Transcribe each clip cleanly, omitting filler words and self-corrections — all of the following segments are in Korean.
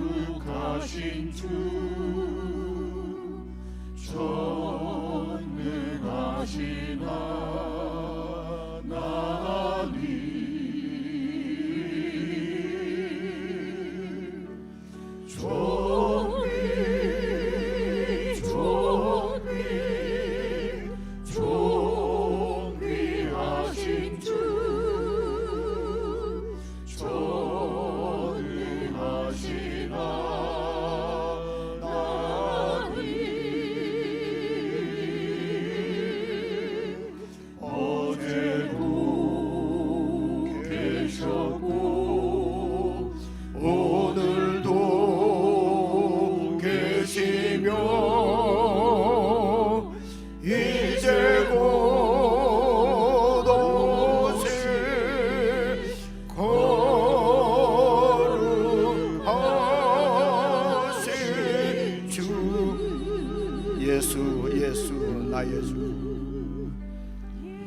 거룩하신 주 전능하신 하나님 존귀하신 주 전능하신 어제도 계셨고 오늘도 계시며 이제 곧 오실 거룩하신 주 예수 예수 나의 주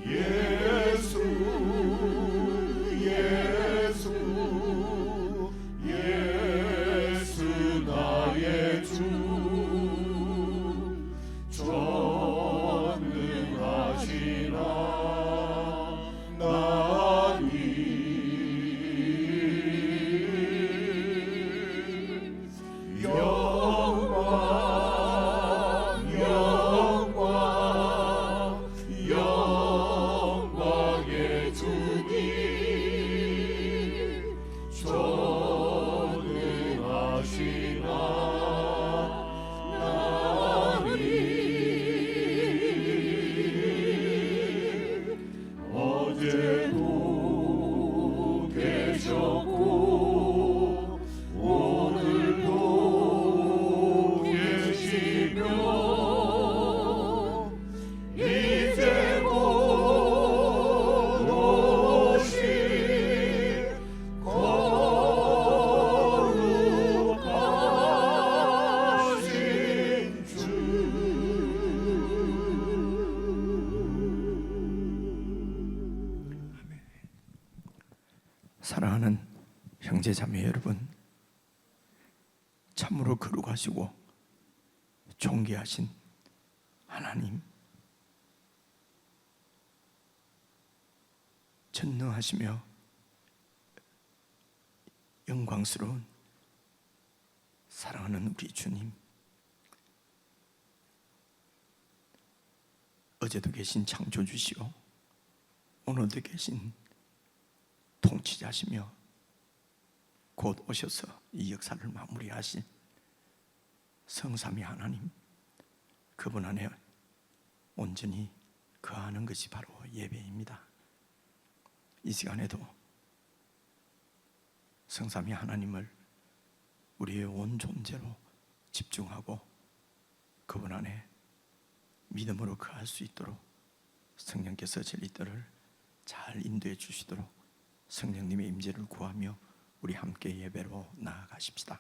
예수 예수 예수 나의 주 전능하신 하나님 영광 영광의 주님 전능하신 하나님 어제도 계셨고 오늘도 계시며 이제 곧 오실 거룩하신 주 사랑하는 형제자매 여러분, 참으로 거룩하시고 존귀하신 하나님, 전능하시며 영광스러운 사랑하는 우리 주님, 어제도 계신 창조주시오 오늘도 계신 통치자시며 곧 오셔서 이 역사를 마무리하신 성삼위 하나님, 그분 안에 온전히 거하는 것이 바로 예배입니다. 이 시간에도 성삼위 하나님을 우리의 온 존재로 집중하고 그분 안에 믿음으로 거할 수 있도록 성령께서 진리들을 잘 인도해 주시도록 성령님의 임재를 구하며 우리 함께 예배로 나아가십시다.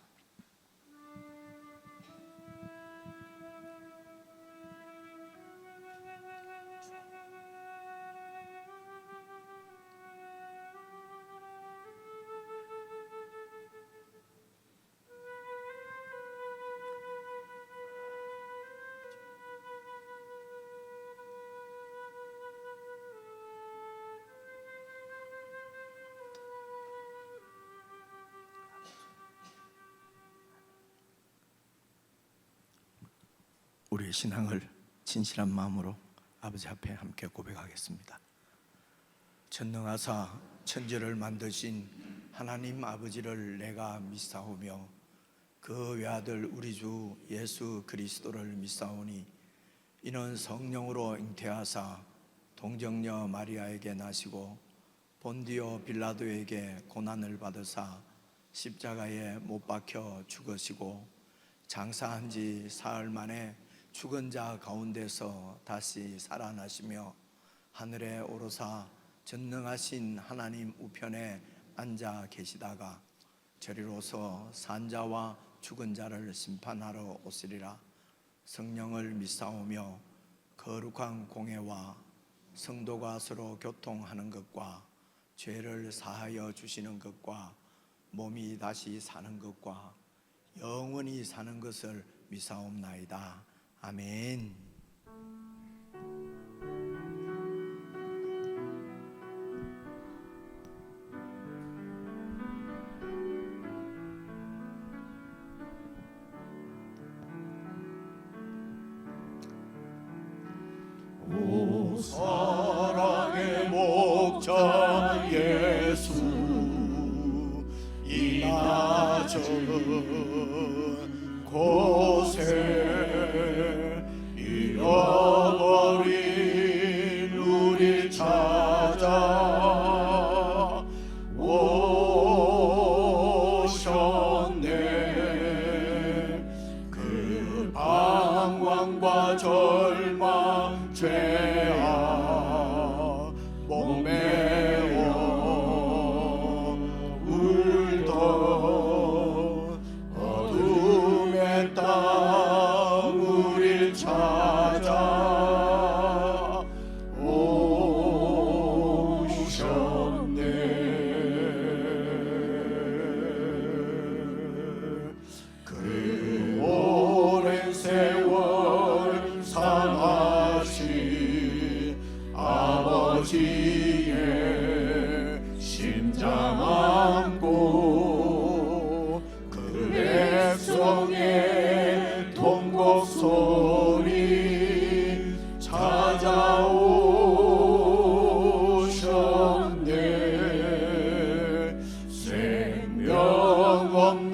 우리의 신앙을 진실한 마음으로 아버지 앞에 함께 고백하겠습니다. 전능하사 천지를 만드신 하나님 아버지를 내가 믿사오며 그 외아들 우리 주 예수 그리스도를 믿사오니 이는 성령으로 잉태하사 동정녀 마리아에게 나시고 본디오 빌라도에게 고난을 받으사 십자가에 못 박혀 죽으시고 장사한 지 사흘 만에 죽은 자 가운데서 다시 살아나시며 하늘에 오르사 전능하신 하나님 우편에 앉아 계시다가 저리로서 산자와 죽은 자를 심판하러 오시리라. 성령을 믿사오며 거룩한 공회와 성도가 서로 교통하는 것과 죄를 사하여 주시는 것과 몸이 다시 사는 것과 영원히 사는 것을 믿사옵나이다. 아멘. 오 사랑의 목자 예수, 이 낮은 곳에 잃어버린 우리 찾아 오셨네. 그 방황과 절망 죄악 목매어 울던 어둠의 땅 우릴 찾아 오셨네. 그 오랜 세월 상하신 아버지의 심장 안고 그 백성의 통곡 소리 찾아오셨네. 생명 없는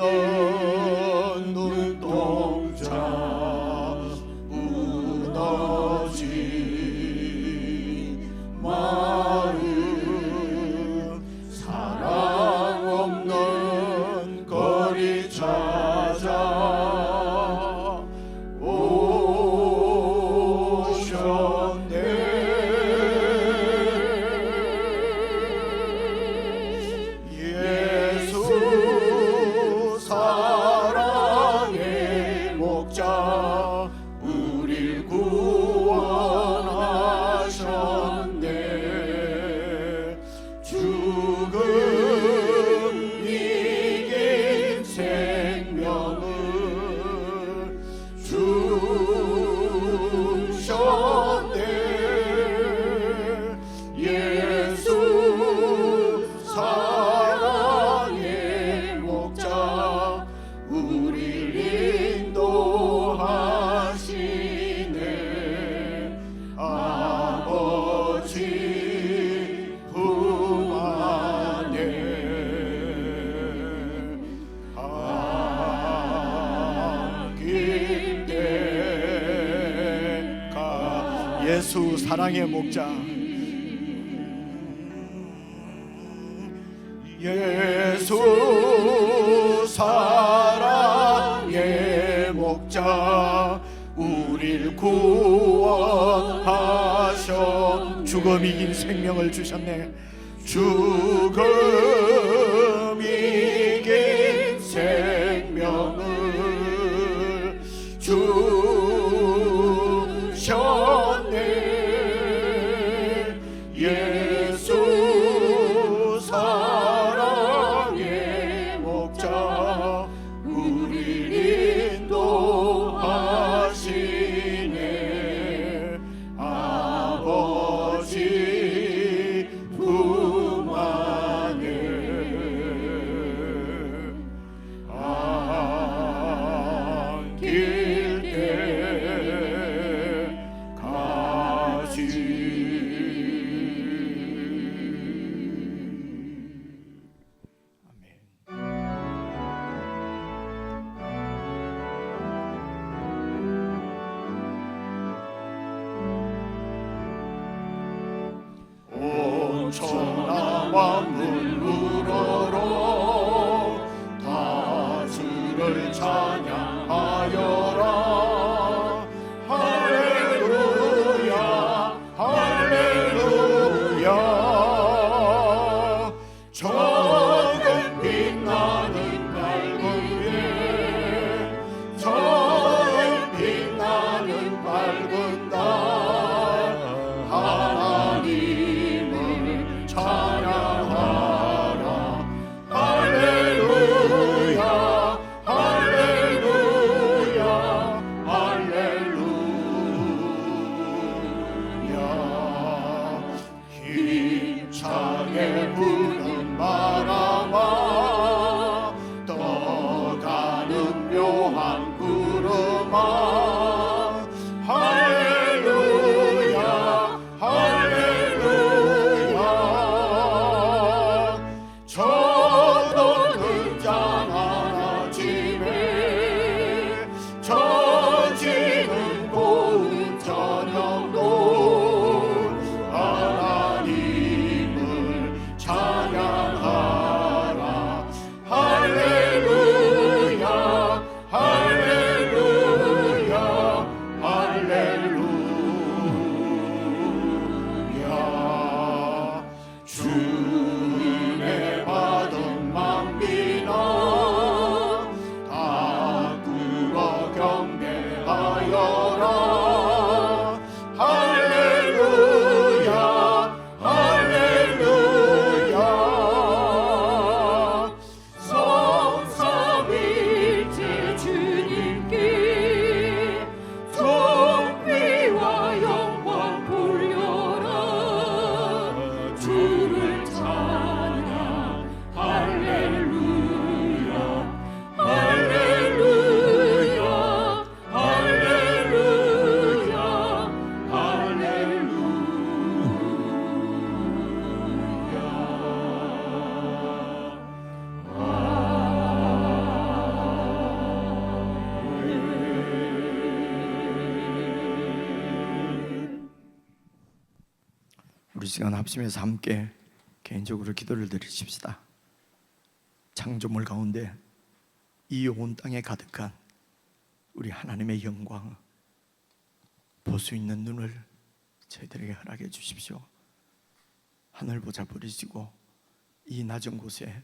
눈동자 무너진 마음, 사랑 없는 거리 찾아 오셨네. 예수 사랑의 목자 우릴 구원하셨네. 죽음 이긴 생명을 주셨네. 예수 사랑의 목자 우릴 인도하시네. 아버지 품 안에 안길 때가. 예수 사랑의 목자, 예수 사랑의 목자 우릴 구원하셔. 죽음 이긴 생명을 주셨네. 죽음 이긴 생명을 주셨네. 예수 사랑의 목자 우릴 인도하시네. 아버지 품 안에 시간 합심해서 함께 개인적으로 기도를 드리십시다. 창조물 가운데 이 온 땅에 가득한 우리 하나님의 영광 볼 수 있는 눈을 저희들에게 허락해 주십시오. 하늘 보좌 버리시고 이 낮은 곳에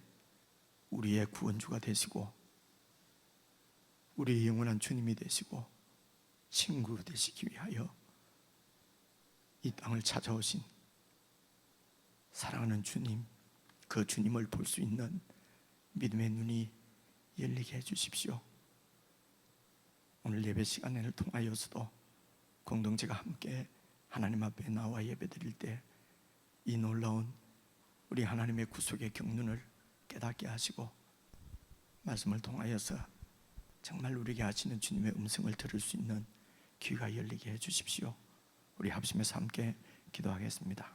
우리의 구원주가 되시고 우리의 영원한 주님이 되시고 친구 되시기 위하여 이 땅을 찾아오신 사랑하는 주님, 그 주님을 볼 수 있는 믿음의 눈이 열리게 해주십시오. 오늘 예배 시간을 통하여서도 공동체가 함께 하나님 앞에 나와 예배 드릴 때 이 놀라운 우리 하나님의 구속의 경륜을 깨닫게 하시고 말씀을 통하여서 정말 우리에게 하시는 주님의 음성을 들을 수 있는 귀가 열리게 해주십시오. 우리 합심해서 함께 기도하겠습니다.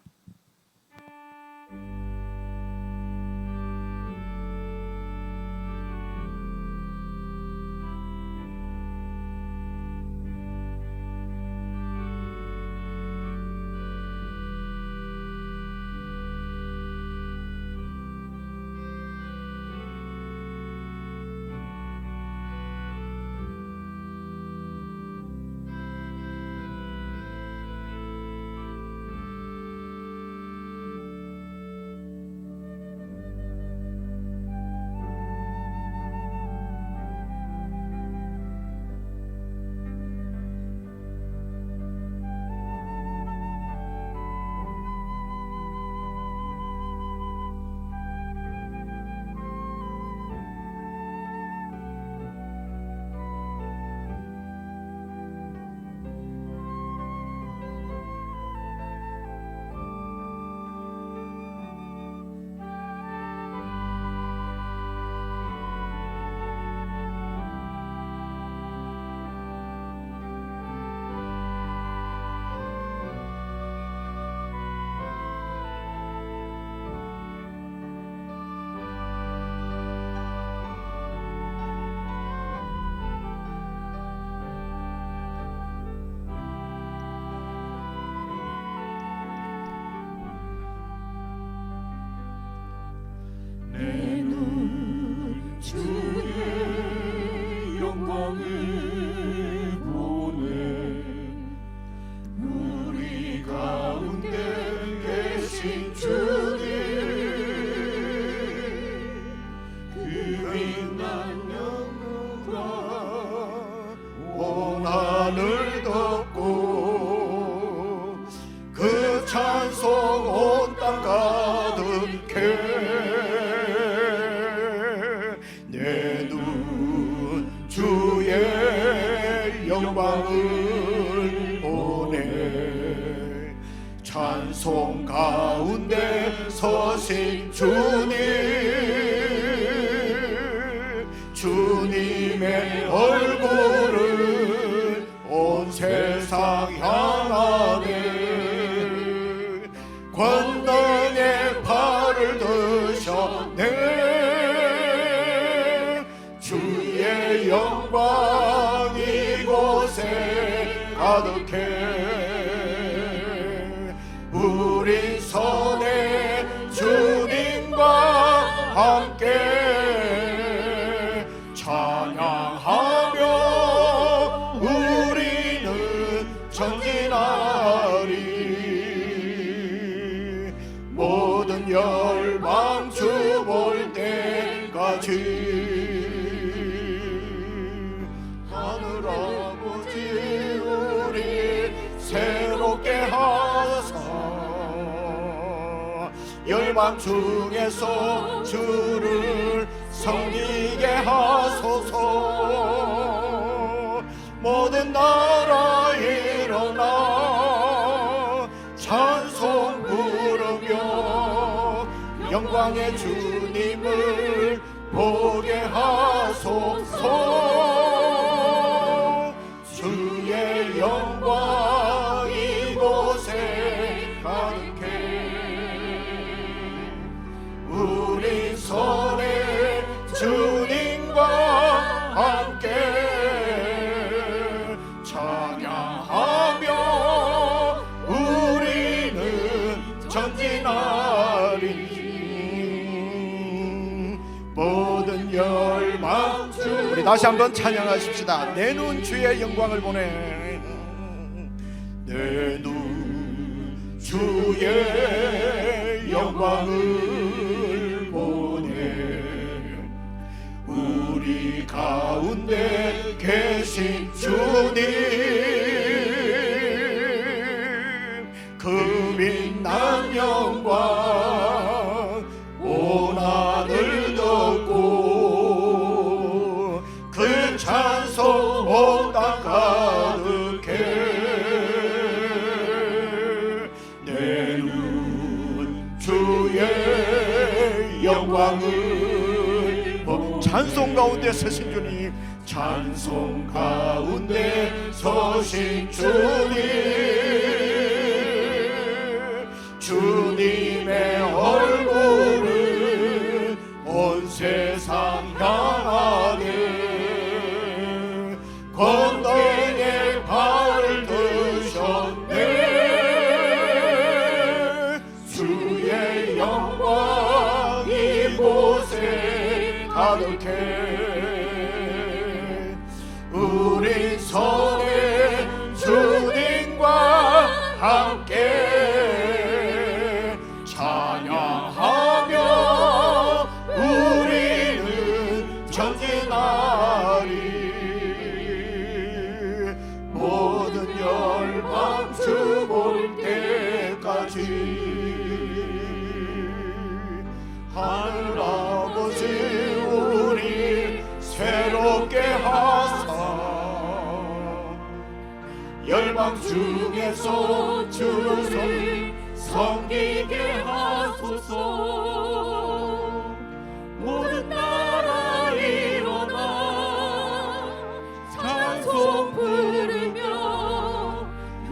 내 눈 주의 영광을 보네. 우리 가운데 계신 주님, 그 빛난 영광 온 하늘 덮고 그 찬송 온 땅 가득해. 내 눈 주의 영광을 보네. 찬송 가운데 서신 주님, 주님의 얼굴을 온 세상 향하네. 권능의 발을 드셨네. 주의 영광 이곳에 가득해. 우리 손에 주님과 함께 찬양하며 우리는 전진하리. 모든 열방 주 볼 때까지 하늘 아버지 우리 새롭게 하사 열방 중에서 주를 섬기게 하소서. 모든 나라 일어나 찬송 부르며 영광의 주님을 보게 하소서. 주의 영광 이곳에 가득해. 우리 손에 주님과 함께 찬양하며 우리는 전 모든 열망 주. 우리 다시 한번 찬양하십시다. 내 눈 주의 영광을 보네. 내 눈 주의 영광을 보네. 우리 가운데 계신 주님, 그 빛난 영광 온 하늘 덮고 그 찬송 온 땅 가득해. 내 눈 주의 영광을 보고. 찬송 가운데 서신 주님, 찬송 가운데 서신 주님, 주님의 얼굴을 온 세상 향하네. 권능의 발을 드셨네. 주의 영광 이곳에 가득해. 우리 손에 주님과 함께 찬양하며 우리는 전진하리. 모든 열방 주 볼 때까지. 하늘 아버지 우리 새롭게 하사 열방 중에서 주를 섬기게 하소서. 모든 나라 일어나 찬송 부르며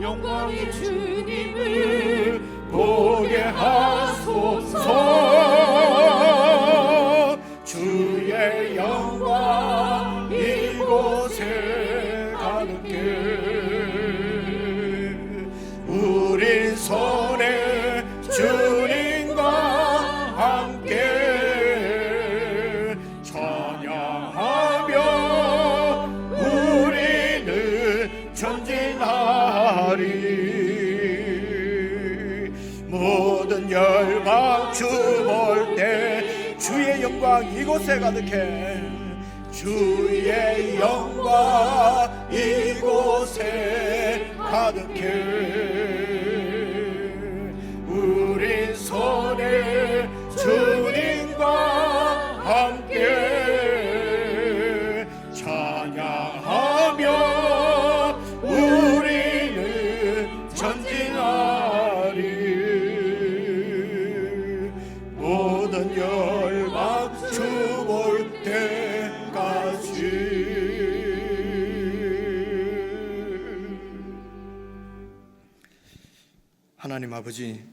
영광의 주님을 보게 하소서. 주의 영광 이곳에 가득해. 우리 손에 주님과 함께 찬양하며 우리는 전진하리. 모든 열방 주 볼 때 주의 영광 이곳에 가득해. 주의 영광 이곳에 가득해. 우리 손에 주님과 함께 찬양하며 우리는 전진하리. 모든 열방 주 볼 때까지. 하나님 아버지,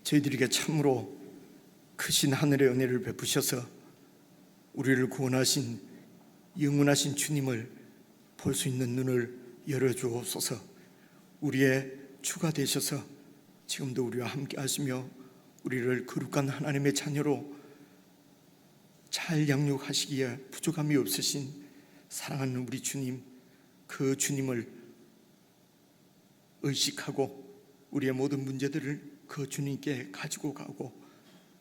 저희들에게 참으로 크신 하늘의 은혜를 베푸셔서 우리를 구원하신 영원하신 주님을 볼 수 있는 눈을 열어주옵소서. 우리의 주가 되셔서 지금도 우리와 함께 하시며 우리를 거룩한 하나님의 자녀로 잘 양육하시기에 부족함이 없으신 사랑하는 우리 주님, 그 주님을 의식하고 우리의 모든 문제들을 그 주님께 가지고 가고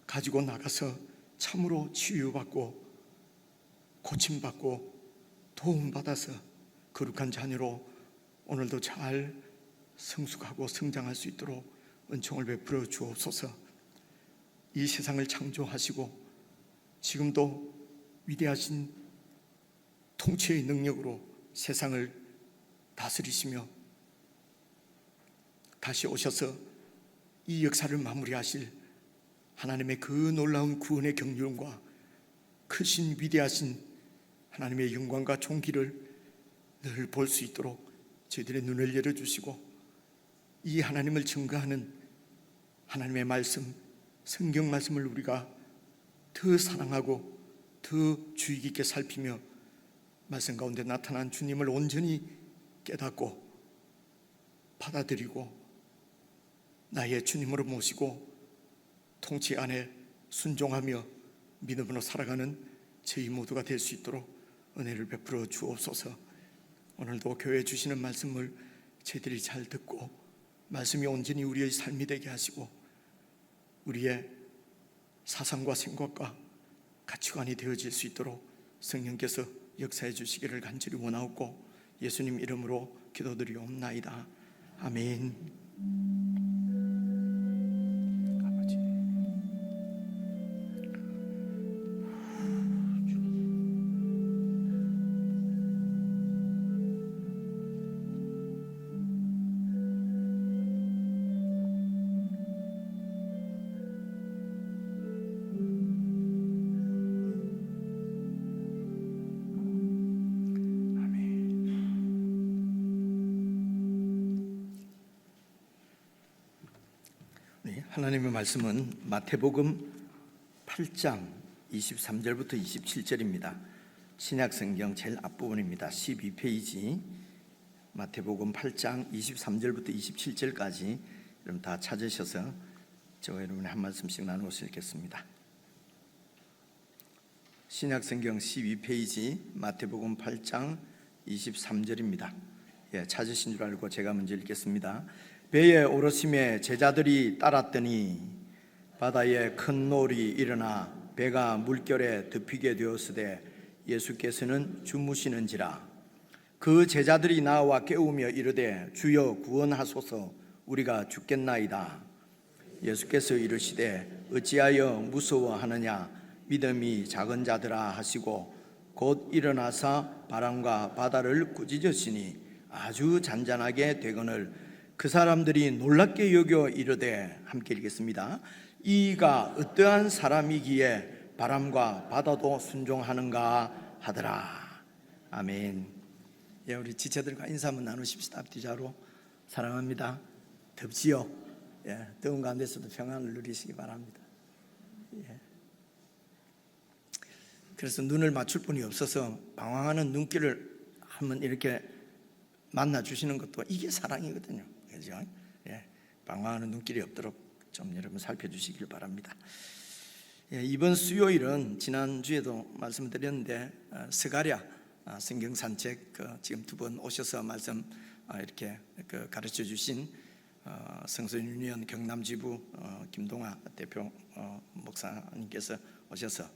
가지고 나가서 참으로 치유받고 고침받고 도움받아서 거룩한 자녀로 오늘도 잘 성숙하고 성장할 수 있도록 은총을 베풀어 주옵소서. 이 세상을 창조하시고 지금도 위대하신 통치의 능력으로 세상을 다스리시며 다시 오셔서 이 역사를 마무리하실 하나님의 그 놀라운 구원의 경륜과 크신 위대하신 하나님의 영광과 존귀를 늘 볼 수 있도록 저희들의 눈을 열어주시고 이 하나님을 증거하는 하나님의 말씀, 성경 말씀을 우리가 더 사랑하고 더 주의 깊게 살피며 말씀 가운데 나타난 주님을 온전히 깨닫고 받아들이고 나의 주님으로 모시고 통치 안에 순종하며 믿음으로 살아가는 저희 모두가 될 수 있도록 은혜를 베풀어 주옵소서. 오늘도 교회에 주시는 말씀을 저희들이 잘 듣고 말씀이 온전히 우리의 삶이 되게 하시고 우리의 사상과 생각과 가치관이 되어질 수 있도록 성령께서 역사해 주시기를 간절히 원하옵고 예수님 이름으로 기도드리옵나이다. 아멘. 아버지. 하나님의 말씀은 마태복음 8장 23절부터 27절입니다. 신약성경 제일 앞부분입니다. 12페이지 마태복음 8장 23절부터 27절까지 여러분 다 찾으셔서 저와 여러분이 한 말씀씩 나누어서 읽겠습니다. 신약성경 12페이지 마태복음 8장 23절입니다. 찾으신 줄 알고 제가 먼저 읽겠습니다. 배에 오르심에 제자들이 따랐더니 바다에 큰 노을이 일어나 배가 물결에 덮이게 되었으되 예수께서는 주무시는지라. 그 제자들이 나와 깨우며 이르되 주여 구원하소서 우리가 죽겠나이다. 예수께서 이르시되 어찌하여 무서워하느냐 믿음이 작은 자들아 하시고 곧 일어나사 바람과 바다를 꾸짖으시니 아주 잔잔하게 되거늘 그 사람들이 놀랍게 여겨 이르되 함께 읽겠습니다. 이가 어떠한 사람이기에 바람과 바다도 순종하는가 하더라. 아멘. 우리 지체들과 인사 한번 나누십시다. 앞뒤자로. 사랑합니다. 덥지요? 더운 가운데서도 평안을 누리시기 바랍니다. 그래서 눈을 맞출 분이 없어서 방황하는 눈길을 한번 이렇게 만나 주시는 것도 이게 사랑이거든요. 그죠? 방황하는 눈길이 없도록 좀 여러분 살펴주시길 바랍니다. 이번 수요일은 지난주에도 말씀드렸는데 스가랴 성경산책 지금 두 번 오셔서 말씀 이렇게 가르쳐 주신 성서윤리원 경남지부 김동아 대표 목사님께서 오셔서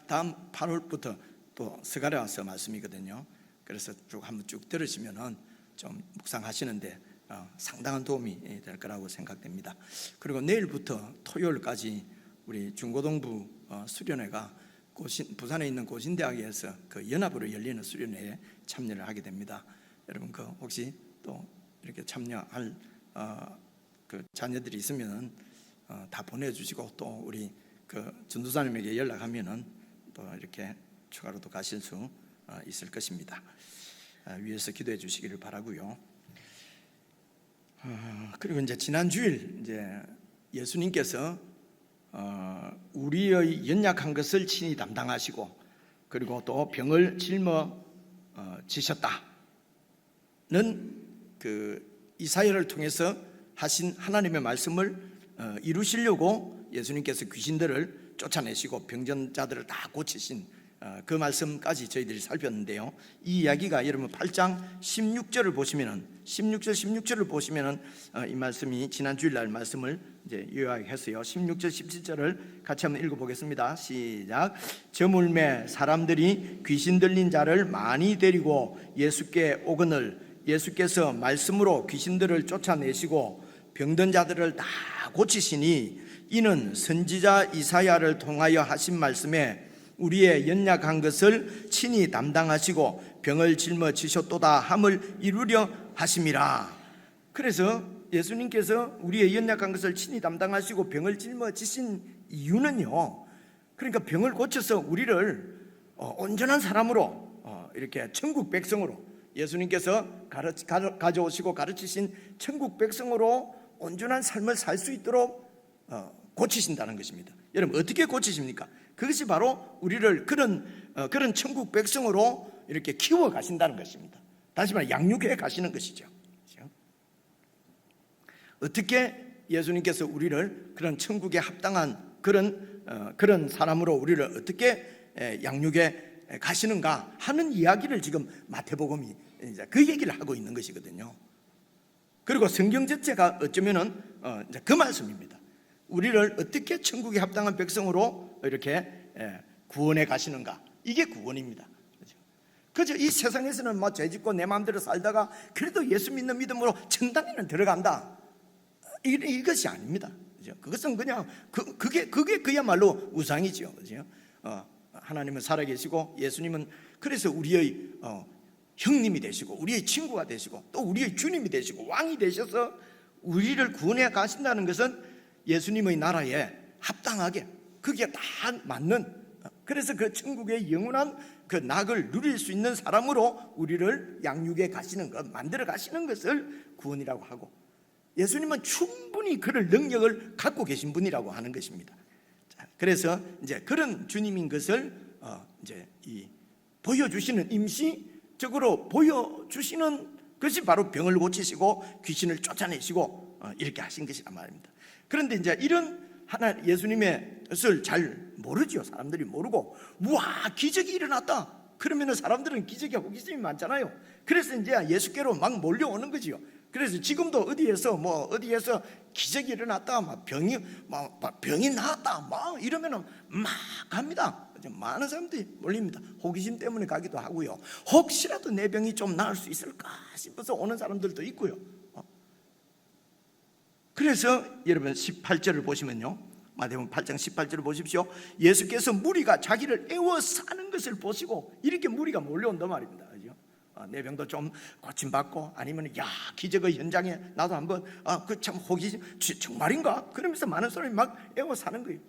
다음 8월부터 또 스가랴 와서 말씀이거든요. 그래서 쭉 한번 쭉 들으시면은 좀 묵상하시는데 상당한 도움이 될 거라고 생각됩니다. 그리고 내일부터 토요일까지 우리 중고등부 수련회가 부산에 있는 고신대학에서 그 연합으로 열리는 수련회에 참여를 하게 됩니다. 여러분 혹시 또 이렇게 참여할 그 자녀들이 있으면 다 보내주시고 또 우리 전도사님에게 연락하면은 또 이렇게 추가로도 가실 수 있을 것입니다. 위에서 기도해 주시기를 바라고요. 그리고 이제 지난 주일 이제 예수님께서 우리의 연약한 것을 친히 담당하시고 그리고 또 병을 짊어지셨다는 그 이사야를 통해서 하신 하나님의 말씀을 이루시려고 예수님께서 귀신들을 쫓아내시고 병전자들을 다 고치신 그 말씀까지 저희들이 살폈는데요. 이 이야기가 여러분 8장 16절을 보시면은 16절을 보시면은 이 말씀이 지난 주일날 말씀을 이제 요약했어요. 16절 17절을 같이 한번 읽어보겠습니다. 시작. 저물매 사람들이 귀신 들린 자를 많이 데리고 예수께 오거늘 예수께서 말씀으로 귀신들을 쫓아내시고 병든 자들을 다 고치시니 이는 선지자 이사야를 통하여 하신 말씀에 우리의 연약한 것을 친히 담당하시고 병을 짊어지셨도다 함을 이루려 하심이라. 그래서 예수님께서 우리의 연약한 것을 친히 담당하시고 병을 짊어지신 이유는요, 그러니까 병을 고쳐서 우리를 온전한 사람으로 이렇게 천국 백성으로 예수님께서 가져오시고 가르치신 천국 백성으로 온전한 삶을 살 수 있도록 고치신다는 것입니다. 여러분 어떻게 고치십니까? 그것이 바로 우리를 그런 천국 백성으로 이렇게 키워 가신다는 것입니다. 다시 말해 양육해 가시는 것이죠. 그렇죠? 어떻게 예수님께서 우리를 그런 천국에 합당한 그런 그런 사람으로 우리를 어떻게 양육해 가시는가 하는 이야기를 지금 마태복음이 이제 그 얘기를 하고 있는 것이거든요. 그리고 성경 전체가 어쩌면은 이제 그 말씀입니다. 우리를 어떻게 천국에 합당한 백성으로 이렇게 구원해 가시는가, 이게 구원입니다. 그죠? 이 세상에서는 뭐 죄짓고 내 마음대로 살다가 그래도 예수 믿는 믿음으로 천당에는 들어간다, 이것이 아닙니다. 그죠? 그것은 그냥 그게 그야말로 우상이죠. 그죠? 하나님은 살아계시고 예수님은 그래서 우리의 형님이 되시고 우리의 친구가 되시고 또 우리의 주님이 되시고 왕이 되셔서 우리를 구원해 가신다는 것은 예수님의 나라에 합당하게 그게 다 맞는, 그래서 그 천국의 영원한 그 낙을 누릴 수 있는 사람으로 우리를 양육해 가시는 것, 만들어 가시는 것을 구원이라고 하고, 예수님은 충분히 그럴 능력을 갖고 계신 분이라고 하는 것입니다. 그래서 이제 그런 주님인 것을 이제 보여주시는, 임시적으로 보여주시는 것이 바로 병을 고치시고 귀신을 쫓아내시고 이렇게 하신 것이란 말입니다. 그런데 이제 이런 예수님의 것을 잘 모르죠. 사람들이 모르고, 우와 기적이 일어났다 그러면은 사람들은 기적에 호기심이 많잖아요. 그래서 이제 예수께로 막 몰려오는 거지요. 그래서 지금도 어디에서 기적이 일어났다, 막 병이 나았다, 막 이러면은 막 갑니다. 많은 사람들이 몰립니다. 호기심 때문에 가기도 하고요. 혹시라도 내 병이 좀 나을 수 있을까 싶어서 오는 사람들도 있고요. 그래서 여러분 18절을 보시면요, 마태복음 8장 18절을 보십시오. 예수께서 무리가 자기를 애워싸는 것을 보시고, 이렇게 무리가 몰려온단 말입니다. 그죠? 내 병도 좀 고침받고, 아니면 야 기적의 현장에 나도 한번 그 참 호기심, 정말인가? 그러면서 많은 사람이 막 애워싸는 거예요.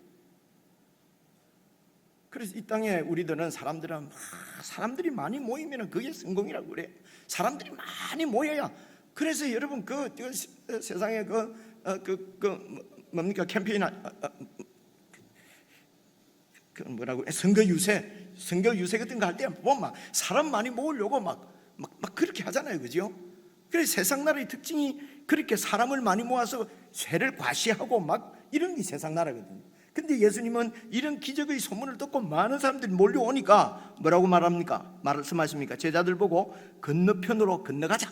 그래서 이 땅에 우리들은 사람들이 많이 모이면 그게 성공이라고 그래요. 사람들이 많이 모여야. 그래서 여러분 그 세상에 뭡니까 캠페인 뭐라고 선거 유세 같은 거 할 때 보면 막 사람 많이 모으려고 막 그렇게 하잖아요, 그죠? 그래서 세상 나라의 특징이 그렇게 사람을 많이 모아서 세를 과시하고 막 이런 게 세상 나라거든요. 근데 예수님은 이런 기적의 소문을 듣고 많은 사람들이 몰려오니까 뭐라고 말씀하십니까? 제자들 보고 건너편으로 건너가자.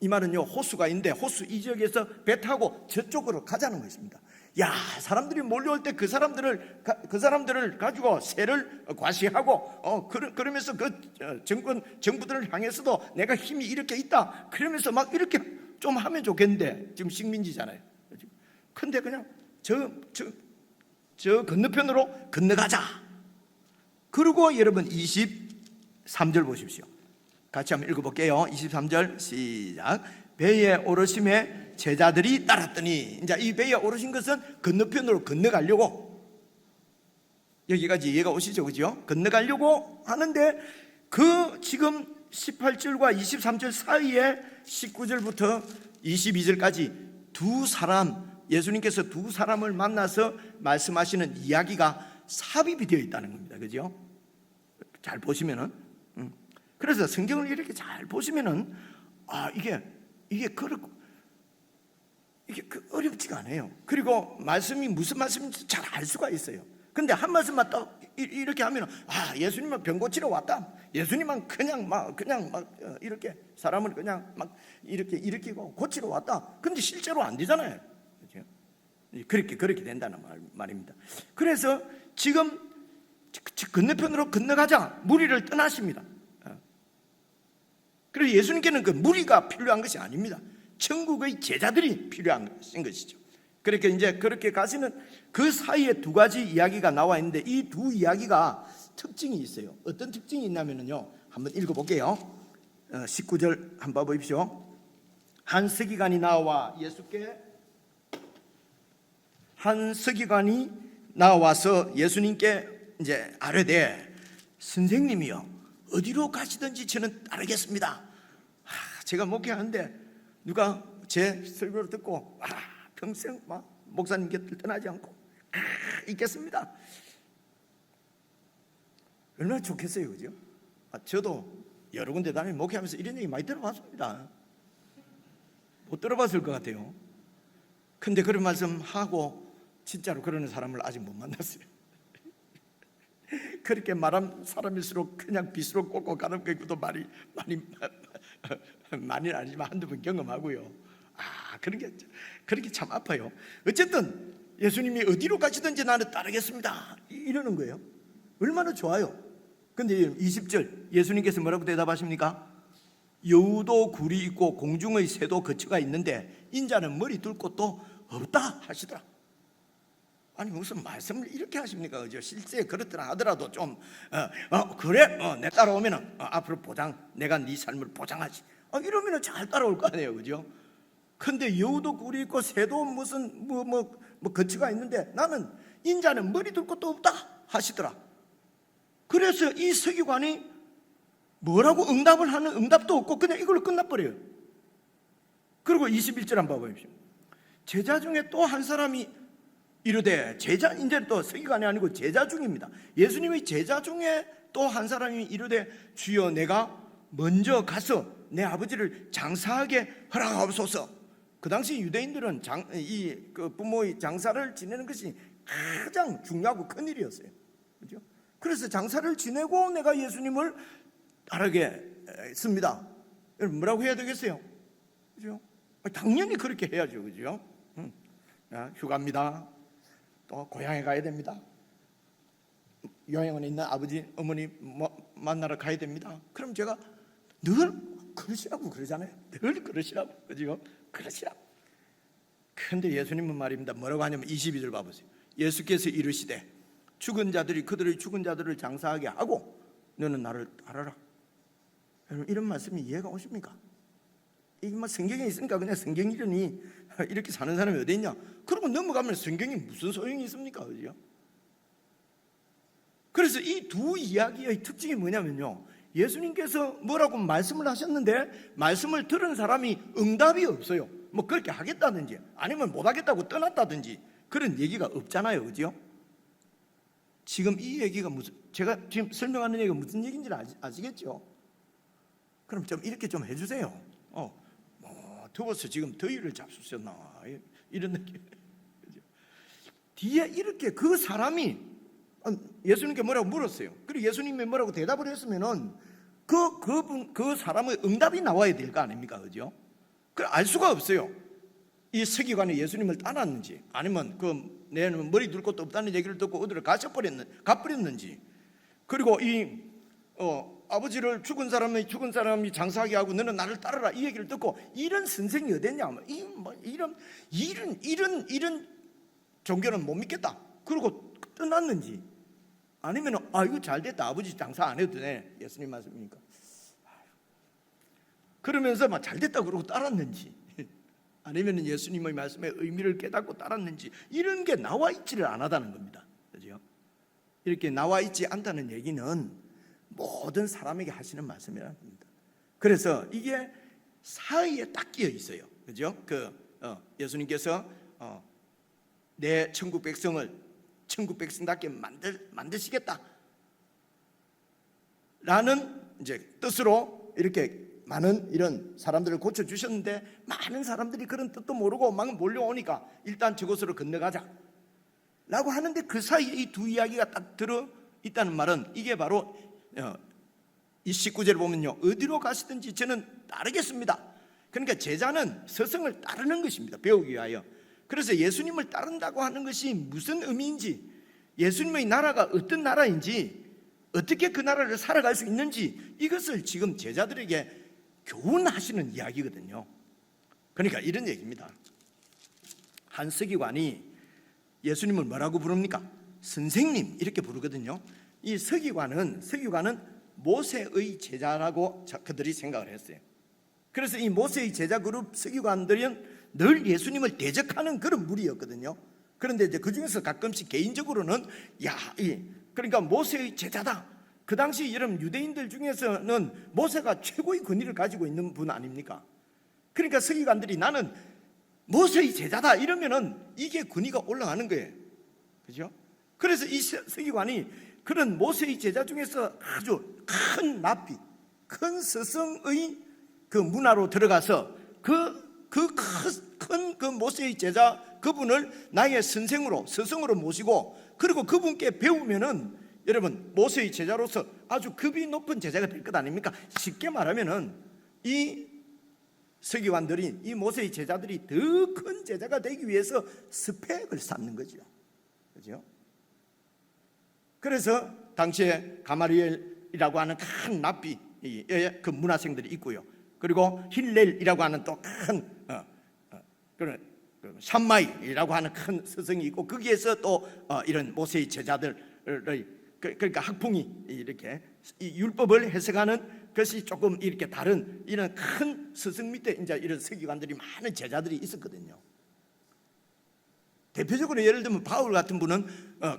이 말은요, 호수가 있는데 호수 이 지역에서 배 타고 저쪽으로 가자는 것입니다. 야, 사람들이 몰려올 때 그 사람들을 가지고 세를 과시하고 그러면서 그 정부들을 향해서도 내가 힘이 이렇게 있다 그러면서 막 이렇게 좀 하면 좋겠는데, 지금 식민지잖아요. 근데 그냥 저 건너편으로 건너가자. 그리고 여러분 23절 보십시오. 같이 한번 읽어볼게요. 23절 시작. 배에 오르심에 제자들이 따랐더니, 이제 이 배에 오르신 것은 건너편으로 건너가려고, 여기까지 이해가 오시죠, 그죠? 건너가려고 하는데 그 지금 18절과 23절 사이에 19절부터 22절까지 두 사람, 예수님께서 두 사람을 만나서 말씀하시는 이야기가 삽입이 되어 있다는 겁니다, 그죠? 잘 보시면은, 그래서 성경을 이렇게 잘 보시면은 이게 어렵지가 않아요. 그리고 말씀이 무슨 말씀인지 잘 알 수가 있어요. 근데 한 말씀만 딱 이렇게 하면 예수님은 병 고치러 왔다. 예수님은 그냥 막 이렇게 사람을 그냥 막 이렇게 일으키고 고치러 왔다. 근데 실제로 안 되잖아요. 그렇죠? 그렇게 된다는 말입니다. 그래서 지금 건너편으로 건너가자 무리를 떠나십니다. 그래서 예수님께는 그 무리가 필요한 것이 아닙니다. 천국의 제자들이 필요한 것이죠. 그렇게 이제 그렇게 가시는 그 사이에 두 가지 이야기가 나와 있는데, 이 두 이야기가 특징이 있어요. 어떤 특징이 있냐면요, 한번 읽어볼게요. 19절 한번 보십시오. 한 서기관이 나와 한 서기관이 나와서 예수님께 이제 아뢰되, 선생님이요, 어디로 가시든지 저는 따르겠습니다. 제가 목회하는데 누가 제 설교를 듣고 평생 목사님 곁을 떠나지 않고 있겠습니다. 얼마나 좋겠어요, 그죠? 저도 여러 군데 다니며 목회하면서 이런 얘기 많이 들어봤습니다. 못 들어봤을 것 같아요. 근데 그런 말씀 하고 진짜로 그러는 사람을 아직 못 만났어요. 그렇게 말한 사람일수록 그냥 빗으로 꽂고 가는 것도 많이는 아니지만 한두 번 경험하고요. 그런 게 참 아파요. 어쨌든 예수님이 어디로 가시든지 나는 따르겠습니다 이러는 거예요. 얼마나 좋아요. 근데 20절 예수님께서 뭐라고 대답하십니까? 여우도 굴이 있고 공중의 새도 거처가 있는데 인자는 머리 둘 곳도 없다 하시더라. 아니 무슨 말씀을 이렇게 하십니까? 그죠? 실제 그렇더라 하더라도 좀 그래 내 따라오면은 앞으로 내가 네 삶을 보장하지 이러면은 잘 따라올 거 아니에요, 그죠? 근데 여우도 굴이 있고 새도 무슨 뭐 거처가 있는데 나는 인자는 머리 둘 곳도 없다 하시더라. 그래서 이 서기관이 뭐라고 응답을 하는 응답도 없고 그냥 이걸로 끝나버려요. 그리고 21절 한번 봐보십시오. 제자 중에 또 한 사람이 이르되 제자, 이제 또 서기관이 아니고 제자 중입니다. 예수님의 제자 중에 또 한 사람이 이르되 주여 내가 먼저 가서 내 아버지를 장사하게 허락하옵소서. 그 당시 유대인들은 부모의 장사를 지내는 것이 가장 중요하고 큰 일이었어요. 그렇죠? 그래서 장사를 지내고 내가 예수님을 따르겠습니다. 여러분 뭐라고 해야 되겠어요? 그죠? 당연히 그렇게 해야죠, 그죠? 휴가입니다. 또 고향에 가야 됩니다. 요양원에 있는 아버지, 어머니 만나러 가야 됩니다. 그럼 제가 늘 그러시라고 그러잖아요. 늘 그러시라고, 그죠? 그러시라고. 근데 예수님은 말입니다. 뭐라고 하냐면 22절 봐보세요. 예수께서 이르시되 죽은 자들이 그들의 죽은 자들을 장사하게 하고 너는 나를 따르라. 여러분 이런 말씀이 이해가 오십니까? 이게 뭐 성경에 있으니까 그냥 성경 이러니 이렇게 사는 사람이 어디 있냐? 그러고 넘어가면 성경이 무슨 소용이 있습니까? 그죠? 그래서 이 두 이야기의 특징이 뭐냐면요, 예수님께서 뭐라고 말씀을 하셨는데 말씀을 들은 사람이 응답이 없어요. 뭐 그렇게 하겠다든지 아니면 못하겠다고 떠났다든지 그런 얘기가 없잖아요, 그죠? 지금 이 얘기가 제가 지금 설명하는 얘기가 무슨 얘기인지는 아시겠죠? 그럼 좀 이렇게 좀 해주세요. 더워서 지금 더위를 잡수셨나 이런 느낌. 뒤에 이렇게 그 사람이 예수님께 뭐라고 물었어요. 그리고 예수님이 뭐라고 대답을 했으면은 그 사람의 응답이 나와야 될 거 아닙니까, 그죠? 그 알 수가 없어요. 이 서기관이 예수님을 따랐는지 아니면 내 머리 둘 곳도 없다는 얘기를 듣고 어디를 가버렸는지, 그리고 아버지를 죽은 사람이 장사하게 하고 너는 나를 따르라 이 얘기를 듣고 이런 선생이 어딨냐, 이런 종교는 못 믿겠다 그러고 떠났는지, 아니면 이거 잘됐다 아버지 장사 안 해도 되네 예수님 말씀이니까 그러면서 막 잘됐다 그러고 따랐는지, 아니면 예수님의 말씀의 의미를 깨닫고 따랐는지, 이런 게 나와 있지를 않았다는 겁니다. 그죠? 이렇게 나와 있지 않다는 얘기는 모든 사람에게 하시는 말씀이라는 겁니다. 그래서 이게 사이에 딱 끼어 있어요. 그죠? 예수님께서 내 천국 백성을 천국 백성답게 만드시겠다 라는 이제 뜻으로 이렇게 많은 이런 사람들을 고쳐주셨는데, 많은 사람들이 그런 뜻도 모르고 막 몰려오니까 일단 저곳으로 건너가자 라고 하는데, 그 사이에 이 두 이야기가 딱 들어있다는 말은 이게 바로 이 19절을 보면요, 어디로 가시든지 저는 따르겠습니다. 그러니까 제자는 스승을 따르는 것입니다. 배우기 위하여. 그래서 예수님을 따른다고 하는 것이 무슨 의미인지, 예수님의 나라가 어떤 나라인지, 어떻게 그 나라를 살아갈 수 있는지, 이것을 지금 제자들에게 교훈하시는 이야기거든요. 그러니까 이런 얘기입니다. 한 서기관이 예수님을 뭐라고 부릅니까? 선생님 이렇게 부르거든요. 이 서기관은 모세의 제자라고 그들이 생각을 했어요. 그래서 이 모세의 제자 그룹 서기관들은 늘 예수님을 대적하는 그런 무리였거든요. 그런데 이제 그 중에서 가끔씩 개인적으로는 그러니까 모세의 제자다. 그 당시 여러분 유대인들 중에서는 모세가 최고의 권위를 가지고 있는 분 아닙니까? 그러니까 서기관들이 나는 모세의 제자다 이러면은 이게 권위가 올라가는 거예요. 그죠? 그래서 이 서기관이 그런 모세의 제자 중에서 아주 큰 납비, 큰 스승의 그 문화로 들어가서 큰 모세의 제자 그분을 나의 선생으로, 스승으로 모시고, 그리고 그분께 배우면은 여러분 모세의 제자로서 아주 급이 높은 제자가 될 것 아닙니까? 쉽게 말하면은 이 서기관들이, 이 모세의 제자들이 더 큰 제자가 되기 위해서 스펙을 쌓는 거죠. 그죠? 그래서 당시에 가마리엘이라고 하는 큰 랍비의 그 문화생들이 있고요. 그리고 힐렐이라고 하는 또 큰 그런 샴마이라고 하는 큰 스승이 있고, 거기에서 또 이런 모세의 제자들의 그러니까 학풍이 이렇게 이 율법을 해석하는 것이 조금 이렇게 다른 이런 큰 스승 밑에 이제 이런 서기관들이 많은 제자들이 있었거든요. 대표적으로 예를 들면 바울 같은 분은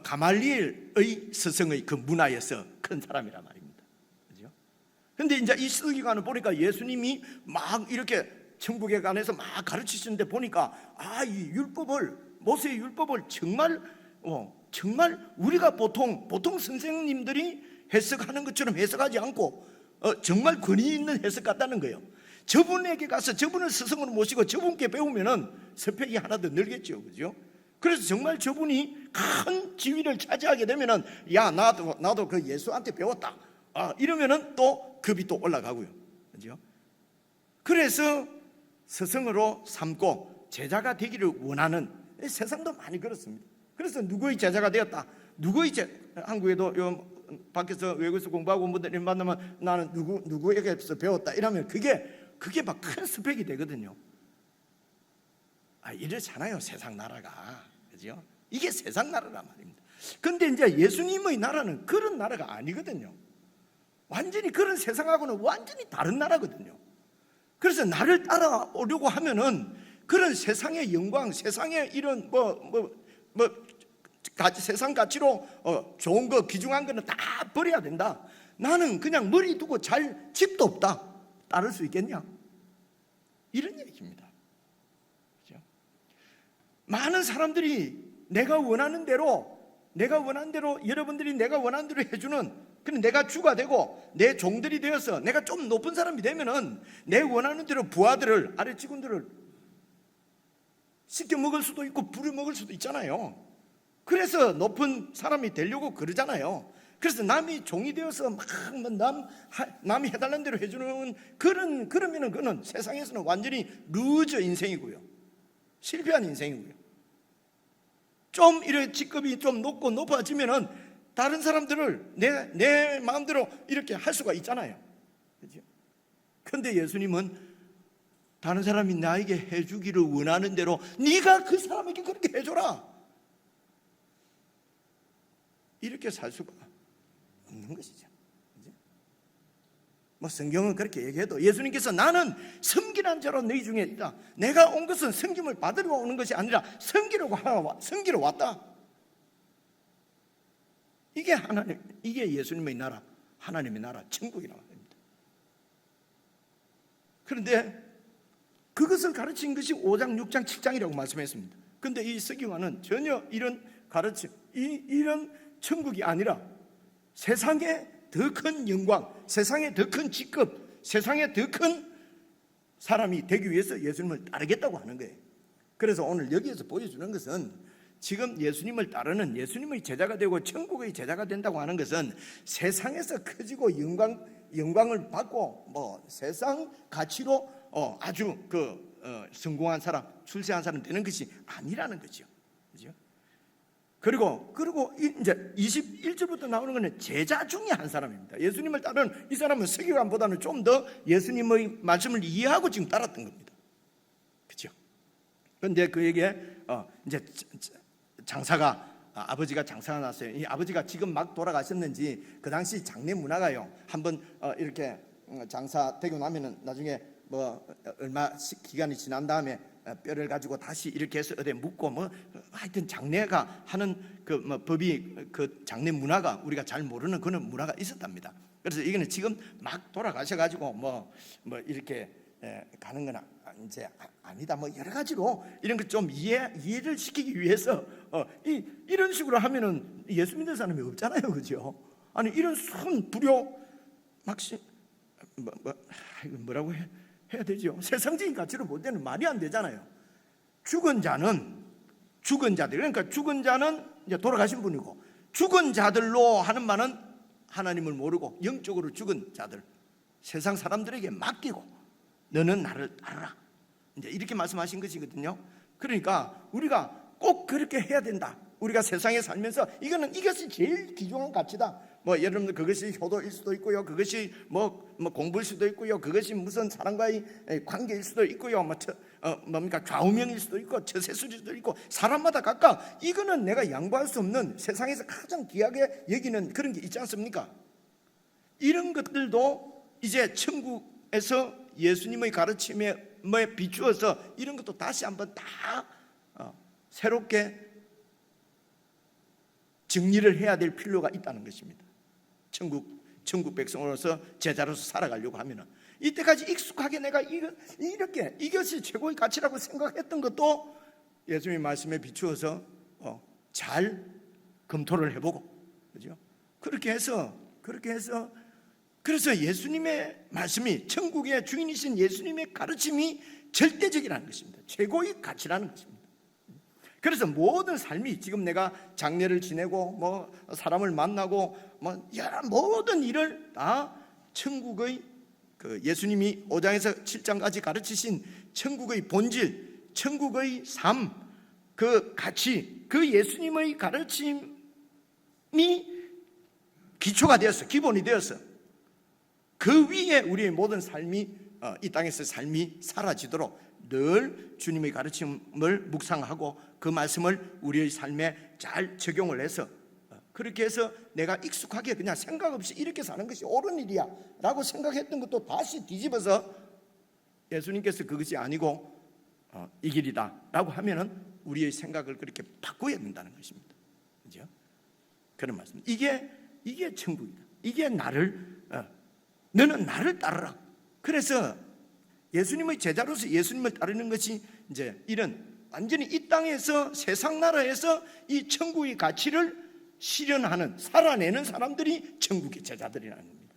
가말리엘의 스승의 그 문화에서 큰 사람이란 말입니다. 그죠? 근데 이제 이 서기관을 보니까 예수님이 막 이렇게 천국에 관해서 막 가르치시는데 보니까 이 율법을, 모세의 율법을 정말 우리가 보통 선생님들이 해석하는 것처럼 해석하지 않고 정말 권위 있는 해석 같다는 거예요. 저분에게 가서 저분을 스승으로 모시고 저분께 배우면은 스펙이 하나 더 늘겠죠. 그죠? 그래서 정말 저분이 큰 지위를 차지하게 되면은 나도 그 예수한테 배웠다. 이러면은 또 급이 또 올라가고요. 그죠? 그래서 스승으로 삼고 제자가 되기를 원하는, 세상도 많이 그렇습니다. 그래서 누구의 제자가 되었다, 한국에도 밖에서 외국에서 공부하고 온 분들이 만나면 나는 누구에게서 배웠다 이러면 그게 막 큰 스펙이 되거든요. 이렇잖아요, 세상 나라가. 그죠? 이게 세상 나라란 말입니다. 근데 이제 예수님의 나라는 그런 나라가 아니거든요. 완전히 그런 세상하고는 완전히 다른 나라거든요. 그래서 나를 따라오려고 하면은 그런 세상의 영광, 세상의 이런 세상 가치로 좋은 거, 귀중한 거는 다 버려야 된다. 나는 그냥 머리 두고 잘 집도 없다. 따를 수 있겠냐? 이런 얘기입니다. 그렇죠? 많은 사람들이 내가 원하는 대로 여러분들이 내가 원하는 대로 해주는, 그럼 내가 주가 되고 내 종들이 되어서 내가 좀 높은 사람이 되면은 내 원하는 대로 부하들을, 아래 직원들을 시켜 먹을 수도 있고 부려 먹을 수도 있잖아요. 그래서 높은 사람이 되려고 그러잖아요. 그래서 남이 종이 되어서 막 남이 해달라는 대로 해주는 그러면은 그는 세상에서는 완전히 루저 인생이고요, 실패한 인생이고요. 좀 이렇게 직급이 좀 높아지면은 다른 사람들을 내 마음대로 이렇게 할 수가 있잖아요. 그렇죠? 근데 예수님은 다른 사람이 나에게 해주기를 원하는 대로 네가 그 사람에게 그렇게 해줘라, 이렇게 살 수가 없는 것이죠. 성경은 그렇게 얘기해도 예수님께서 나는 섬기는 자로 너희 중에 있다. 내가 온 것은 섬김을 받으러 오는 것이 아니라 섬기러 왔다. 이게 예수님의 나라, 하나님의 나라, 천국이라고 합니다. 그런데 그것을 가르친 것이 5장, 6장, 7장이라고 말씀했습니다. 그런데 이 서기관은 전혀 이런 가르침, 이런 천국이 아니라 세상에 더 큰 영광, 세상에 더 큰 직급, 세상에 더 큰 사람이 되기 위해서 예수님을 따르겠다고 하는 거예요. 그래서 오늘 여기에서 보여주는 것은 지금 예수님을 따르는, 예수님의 제자가 되고 천국의 제자가 된다고 하는 것은 세상에서 커지고 영광을 받고 세상 가치로 아주 성공한 사람, 출세한 사람 되는 것이 아니라는 거죠. 그죠? 그리고 이제 21절부터 나오는 것은 제자 중에 한 사람입니다. 예수님을 따르는 이 사람은 서기관보다는 좀 더 예수님의 말씀을 이해하고 지금 따랐던 겁니다. 그렇죠? 그런데 그에게 이제 아버지가 장사가 났어요. 이 아버지가 지금 막 돌아가셨는지 그 당시 장례 문화가요, 한번 이렇게 장사되고 나면은 나중에 얼마 기간이 지난 다음에 뼈를 가지고 다시 이렇게 해서 어디 묻고 하여튼 장례가 하는 법이, 그 장례 문화가 우리가 잘 모르는 그런 문화가 있었답니다. 그래서 이거는 지금 막 돌아가셔가지고 이렇게 가는 건 이제 아니다, 여러 가지로 이런 거 좀 이해를 시키기 위해서 이런 식으로 하면은 예수 믿는 사람이 없잖아요, 그죠? 아니 이런 순 불효 뭐라고 해야 되죠? 세상적인 가치로 볼 때는 말이 안 되잖아요. 죽은 자들, 그러니까 죽은 자는 이제 돌아가신 분이고 죽은 자들로 하는 말은 하나님을 모르고 영적으로 죽은 자들, 세상 사람들에게 맡기고 너는 나를 따르라, 이제 이렇게 말씀하신 것이거든요. 그러니까 우리가 꼭 그렇게 해야 된다. 우리가 세상에 살면서 이것이 제일 귀중한 가치다. 뭐 여러분들 그것이 효도일 수도 있고요, 그것이 뭐 공부일 수도 있고요, 그것이 무슨 사람과의 관계일 수도 있고요, 뭡니까 좌우명일 수도 있고 처세술일 수도 있고, 사람마다 각각 이거는 내가 양보할 수 없는 세상에서 가장 귀하게 여기는 그런 게 있지 않습니까? 이런 것들도 이제 천국에서 예수님의 가르침에 비추어서 이런 것도 다시 한번 다 새롭게 정리를 해야 될 필요가 있다는 것입니다. 천국 백성으로서 제자로서 살아가려고 하면은 이때까지 익숙하게 내가 이렇게 이것이 최고의 가치라고 생각했던 것도 예수님의 말씀에 비추어서 잘 검토를 해보고, 그죠? 그렇게 해서 그래서 예수님의 말씀이, 천국의 주인이신 예수님의 가르침이 절대적이라는 것입니다. 최고의 가치라는 것입니다. 그래서 모든 삶이, 지금 내가 장례를 지내고 뭐 사람을 만나고 뭐 여러 모든 일을 다 천국의 그 예수님이 5장에서 7장까지 가르치신 천국의 본질, 천국의 삶, 그 가치, 그 예수님의 가르침이 기초가 되었어, 기본이 되었어. 그 위에 우리의 모든 삶이, 이 땅에서 삶이 사라지도록 늘 주님의 가르침을 묵상하고 그 말씀을 우리의 삶에 잘 적용을 해서, 그렇게 해서 내가 익숙하게 그냥 생각 없이 이렇게 사는 것이 옳은 일이야 라고 생각했던 것도 다시 뒤집어서 예수님께서 그것이 아니고 이 길이다 라고 하면은 우리의 생각을 그렇게 바꿔야 된다는 것입니다. 그죠? 그런 말씀. 이게 천국이다. 이게 너는 나를 따르라. 그래서 예수님의 제자로서 예수님을 따르는 것이 이제 이런 완전히 이 땅에서, 세상 나라에서 이 천국의 가치를 실현하는, 살아내는 사람들이 천국의 제자들이라는 겁니다.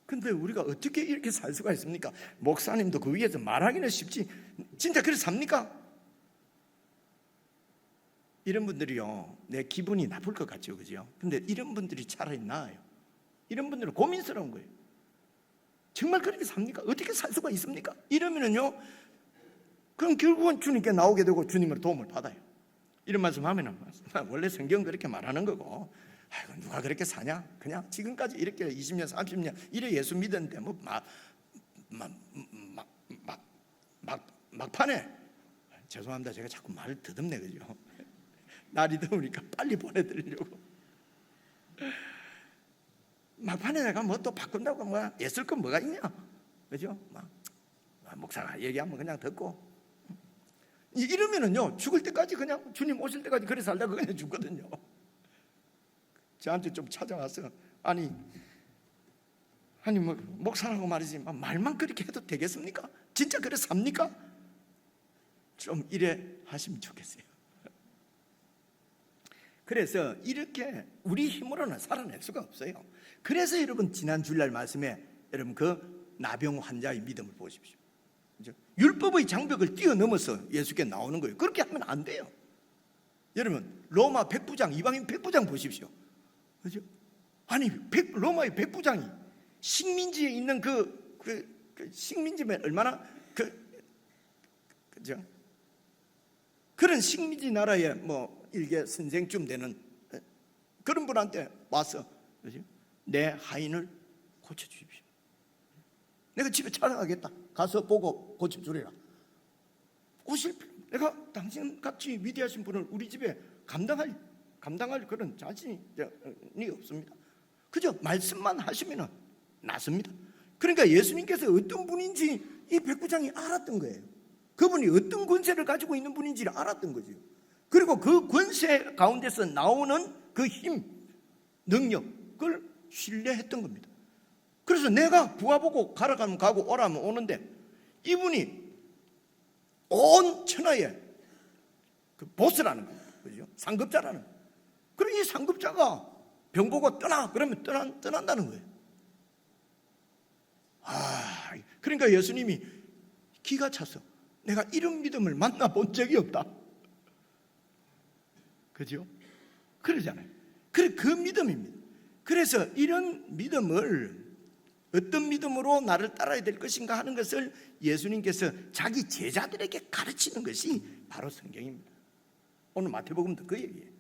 근데 우리가 어떻게 이렇게 살 수가 있습니까? 목사님도 그 위에서 말하기는 쉽지, 진짜 그렇게 삽니까? 이런 분들이요, 내 기분이 나쁠 것 같죠, 그죠? 근데 이런 분들이 차라리 나아요. 이런 분들은 고민스러운 거예요. 정말 그렇게 삽니까? 어떻게 살 수가 있습니까? 이러면은요, 그럼 결국은 주님께 나오게 되고 주님의 도움을 받아요. 이런 말씀하면은 원래 성경은 그렇게 말하는 거고, 아이고 누가 그렇게 사냐? 그냥 지금까지 이렇게 20년, 30년 이래 예수 믿었는데 뭐 막판에, 죄송합니다, 제가 자꾸 말을 더듬네, 그죠? 날이 더우니까 빨리 보내드리려고. 막판에 내가 뭐 또 바꾼다고 뭐 애쓸 건 뭐가 있냐, 그죠? 목사가 얘기하면 그냥 듣고, 이러면은요 죽을 때까지 그냥 주님 오실 때까지 그래 살다가 그냥 죽거든요. 저한테 좀 찾아와서 아니 뭐 목사라고 말이지 말만 그렇게 해도 되겠습니까? 진짜 그래 삽니까? 좀 이래 하시면 좋겠어요. 그래서 이렇게 우리 힘으로는 살아낼 수가 없어요. 그래서 여러분 지난 주일날 말씀에 여러분 그 나병 환자의 믿음을 보십시오. 그렇죠? 율법의 장벽을 뛰어넘어서 예수께 나오는 거예요. 그렇게 하면 안 돼요. 여러분 로마 백부장, 이방인 백부장 보십시오. 그렇죠? 아니 로마의 백부장이 식민지에 있는 그 식민지면 얼마나 그죠? 그런 식민지 나라에 뭐 일개 선생쯤 되는 그런 분한테 와서, 그죠? 내 하인을 고쳐주십시오. 내가 집에 찾아가겠다. 가서 보고 고쳐주리라. 내가 당신같이 위대하신 분을 우리 집에 감당할 그런 자신이 없습니다. 그저 말씀만 하시면 낫습니다. 그러니까 예수님께서 어떤 분인지 이 백부장이 알았던 거예요. 그분이 어떤 권세를 가지고 있는 분인지를 알았던 거죠. 그리고 그 권세 가운데서 나오는 그 힘, 능력을 신뢰했던 겁니다. 그래서 내가 부하보고 가라 가면 가고 오라면 오는데, 이분이 온 천하의 그 보스라는 거예요. 그죠? 상급자라는 거예요. 그리고 이 상급자가 병보고 떠나 그러면 떠난다는 거예요. 그러니까 예수님이 기가 차서 내가 이런 믿음을 만나본 적이 없다. 그죠? 그러잖아요. 그 믿음입니다. 그래서 이런 믿음을 어떤 믿음으로 나를 따라야 될 것인가 하는 것을 예수님께서 자기 제자들에게 가르치는 것이 바로 성경입니다. 오늘 마태복음도 그 얘기예요.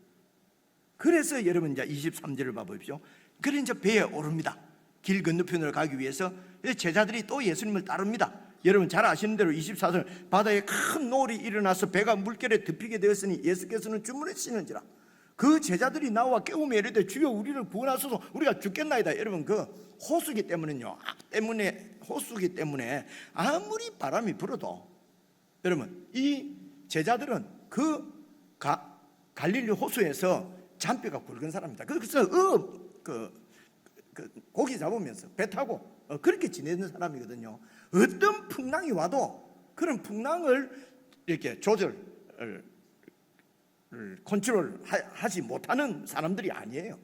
그래서 여러분 이제 23절을 봐보십시오. 그래 이제 배에 오릅니다. 길 건너편으로 가기 위해서 제자들이 또 예수님을 따릅니다. 여러분 잘 아시는 대로 24절 바다에 큰 노을이 일어나서 배가 물결에 덮이게 되었으니 예수께서는 주문하시는지라. 그 제자들이 나와 깨우며 이르되 주여 우리를 구원하소서 우리가 죽겠나이다. 여러분 그 호수기 때문에요. 호수기 때문에 아무리 바람이 불어도 여러분 이 제자들은 그 갈릴리 호수에서 잔뼈가 굵은 사람입니다. 그래서 고기 잡으면서 배 타고 그렇게 지내는 사람이거든요. 어떤 풍랑이 와도 그런 풍랑을 이렇게 컨트롤하지 못하는 사람들이 아니에요.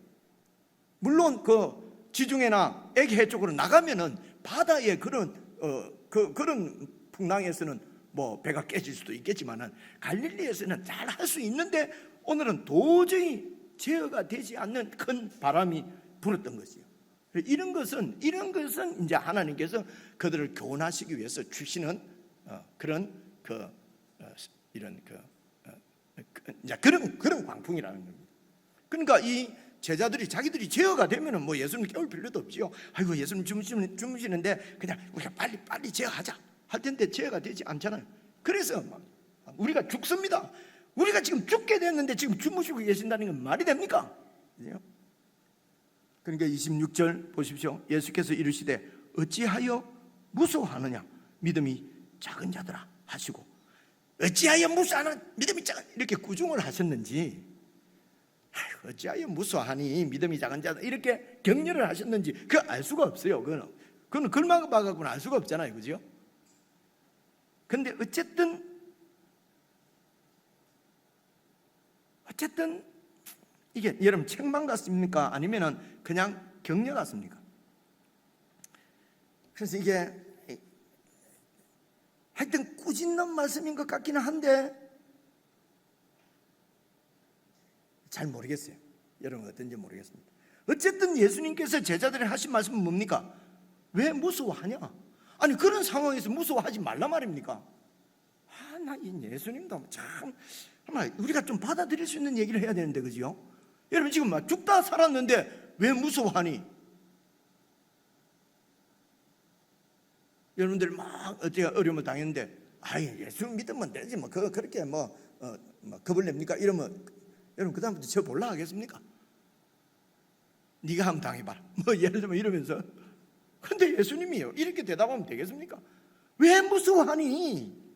물론 그 지중해나 에게해 쪽으로 나가면은 바다의 그런 풍랑에서는 뭐 배가 깨질 수도 있겠지만은 갈릴리에서는 잘 할 수 있는데 오늘은 도저히 제어가 되지 않는 큰 바람이 불었던 것이요. 이런 것은 이제 하나님께서 그들을 교훈하시기 위해서 주시는 그런 그런 광풍이라는 겁니다. 그러니까 이 제자들이 자기들이 제어가 되면은 뭐 예수님 깨울 필요도 없지요. 아이고 예수님 주무시는데 그냥 우리가 빨리 제어하자 할 텐데 제어가 되지 않잖아요. 그래서 우리가 죽습니다. 우리가 지금 죽게 됐는데 지금 주무시고 계신다는 건 말이 됩니까? 그러니까 26절 보십시오. 예수께서 이르시되 어찌하여 무서워하느냐 믿음이 작은 자들아 하시고 어찌하여 무서워하는 믿음이 작은 이렇게 구중을 하셨는지 어찌하여 무서워하니 믿음이 작은 자들 이렇게 격려를 하셨는지 그거 알 수가 없어요. 그건 글만 봐갖고는 알 수가 없잖아요. 그죠? 근데 어쨌든 이게 여러분 책망 같습니까? 아니면은 그냥 격려 같습니까? 그래서 이게 하여튼 꾸짖는 말씀인 것 같기는 한데 잘 모르겠어요. 여러분 어떤지 모르겠습니다. 어쨌든 예수님께서 제자들이 하신 말씀은 뭡니까? 왜 무서워하냐? 아니 그런 상황에서 무서워하지 말라 말입니까? 나 이 예수님도 참 우리가 좀 받아들일 수 있는 얘기를 해야 되는데 그죠? 여러분 지금 막 죽다 살았는데 왜 무서워하니? 여러분들 막 어떻게 어려움을 당했는데 예수 믿으면 되지 뭐 그렇게 겁을 냅니까? 이러면 여러분 그 다음부터 저 몰라 하겠습니까? 네가 한번 당해봐라 예를 들면 이러면서 근데 예수님이요 이렇게 대답하면 되겠습니까? 왜 무서워하니?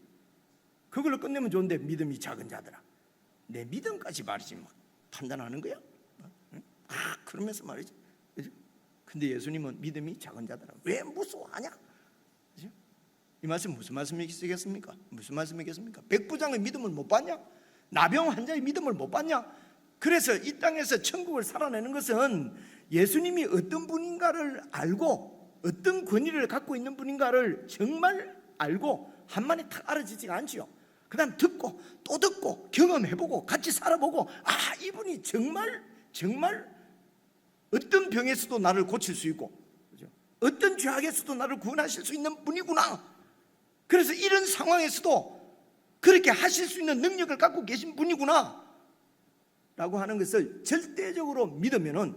그걸로 끝내면 좋은데 믿음이 작은 자들아 내 믿음까지 말이지 막 판단하는 거야? 그러면서 말이지. 근데 예수님은 믿음이 작은 자들아 왜 무서워하냐? 그죠? 이 말씀 무슨 말씀이겠습니까? 무슨 말씀이겠습니까? 백부장의 믿음을 못 봤냐? 나병 환자의 믿음을 못 봤냐? 그래서 이 땅에서 천국을 살아내는 것은 예수님이 어떤 분인가를 알고 어떤 권위를 갖고 있는 분인가를 정말 알고 한마디 탁 알아지지가 않지요. 그 다음 듣고 또 듣고 경험해보고 같이 살아보고 이분이 정말 어떤 병에서도 나를 고칠 수 있고 그죠? 어떤 죄악에서도 나를 구원하실 수 있는 분이구나. 그래서 이런 상황에서도 그렇게 하실 수 있는 능력을 갖고 계신 분이구나 라고 하는 것을 절대적으로 믿으면은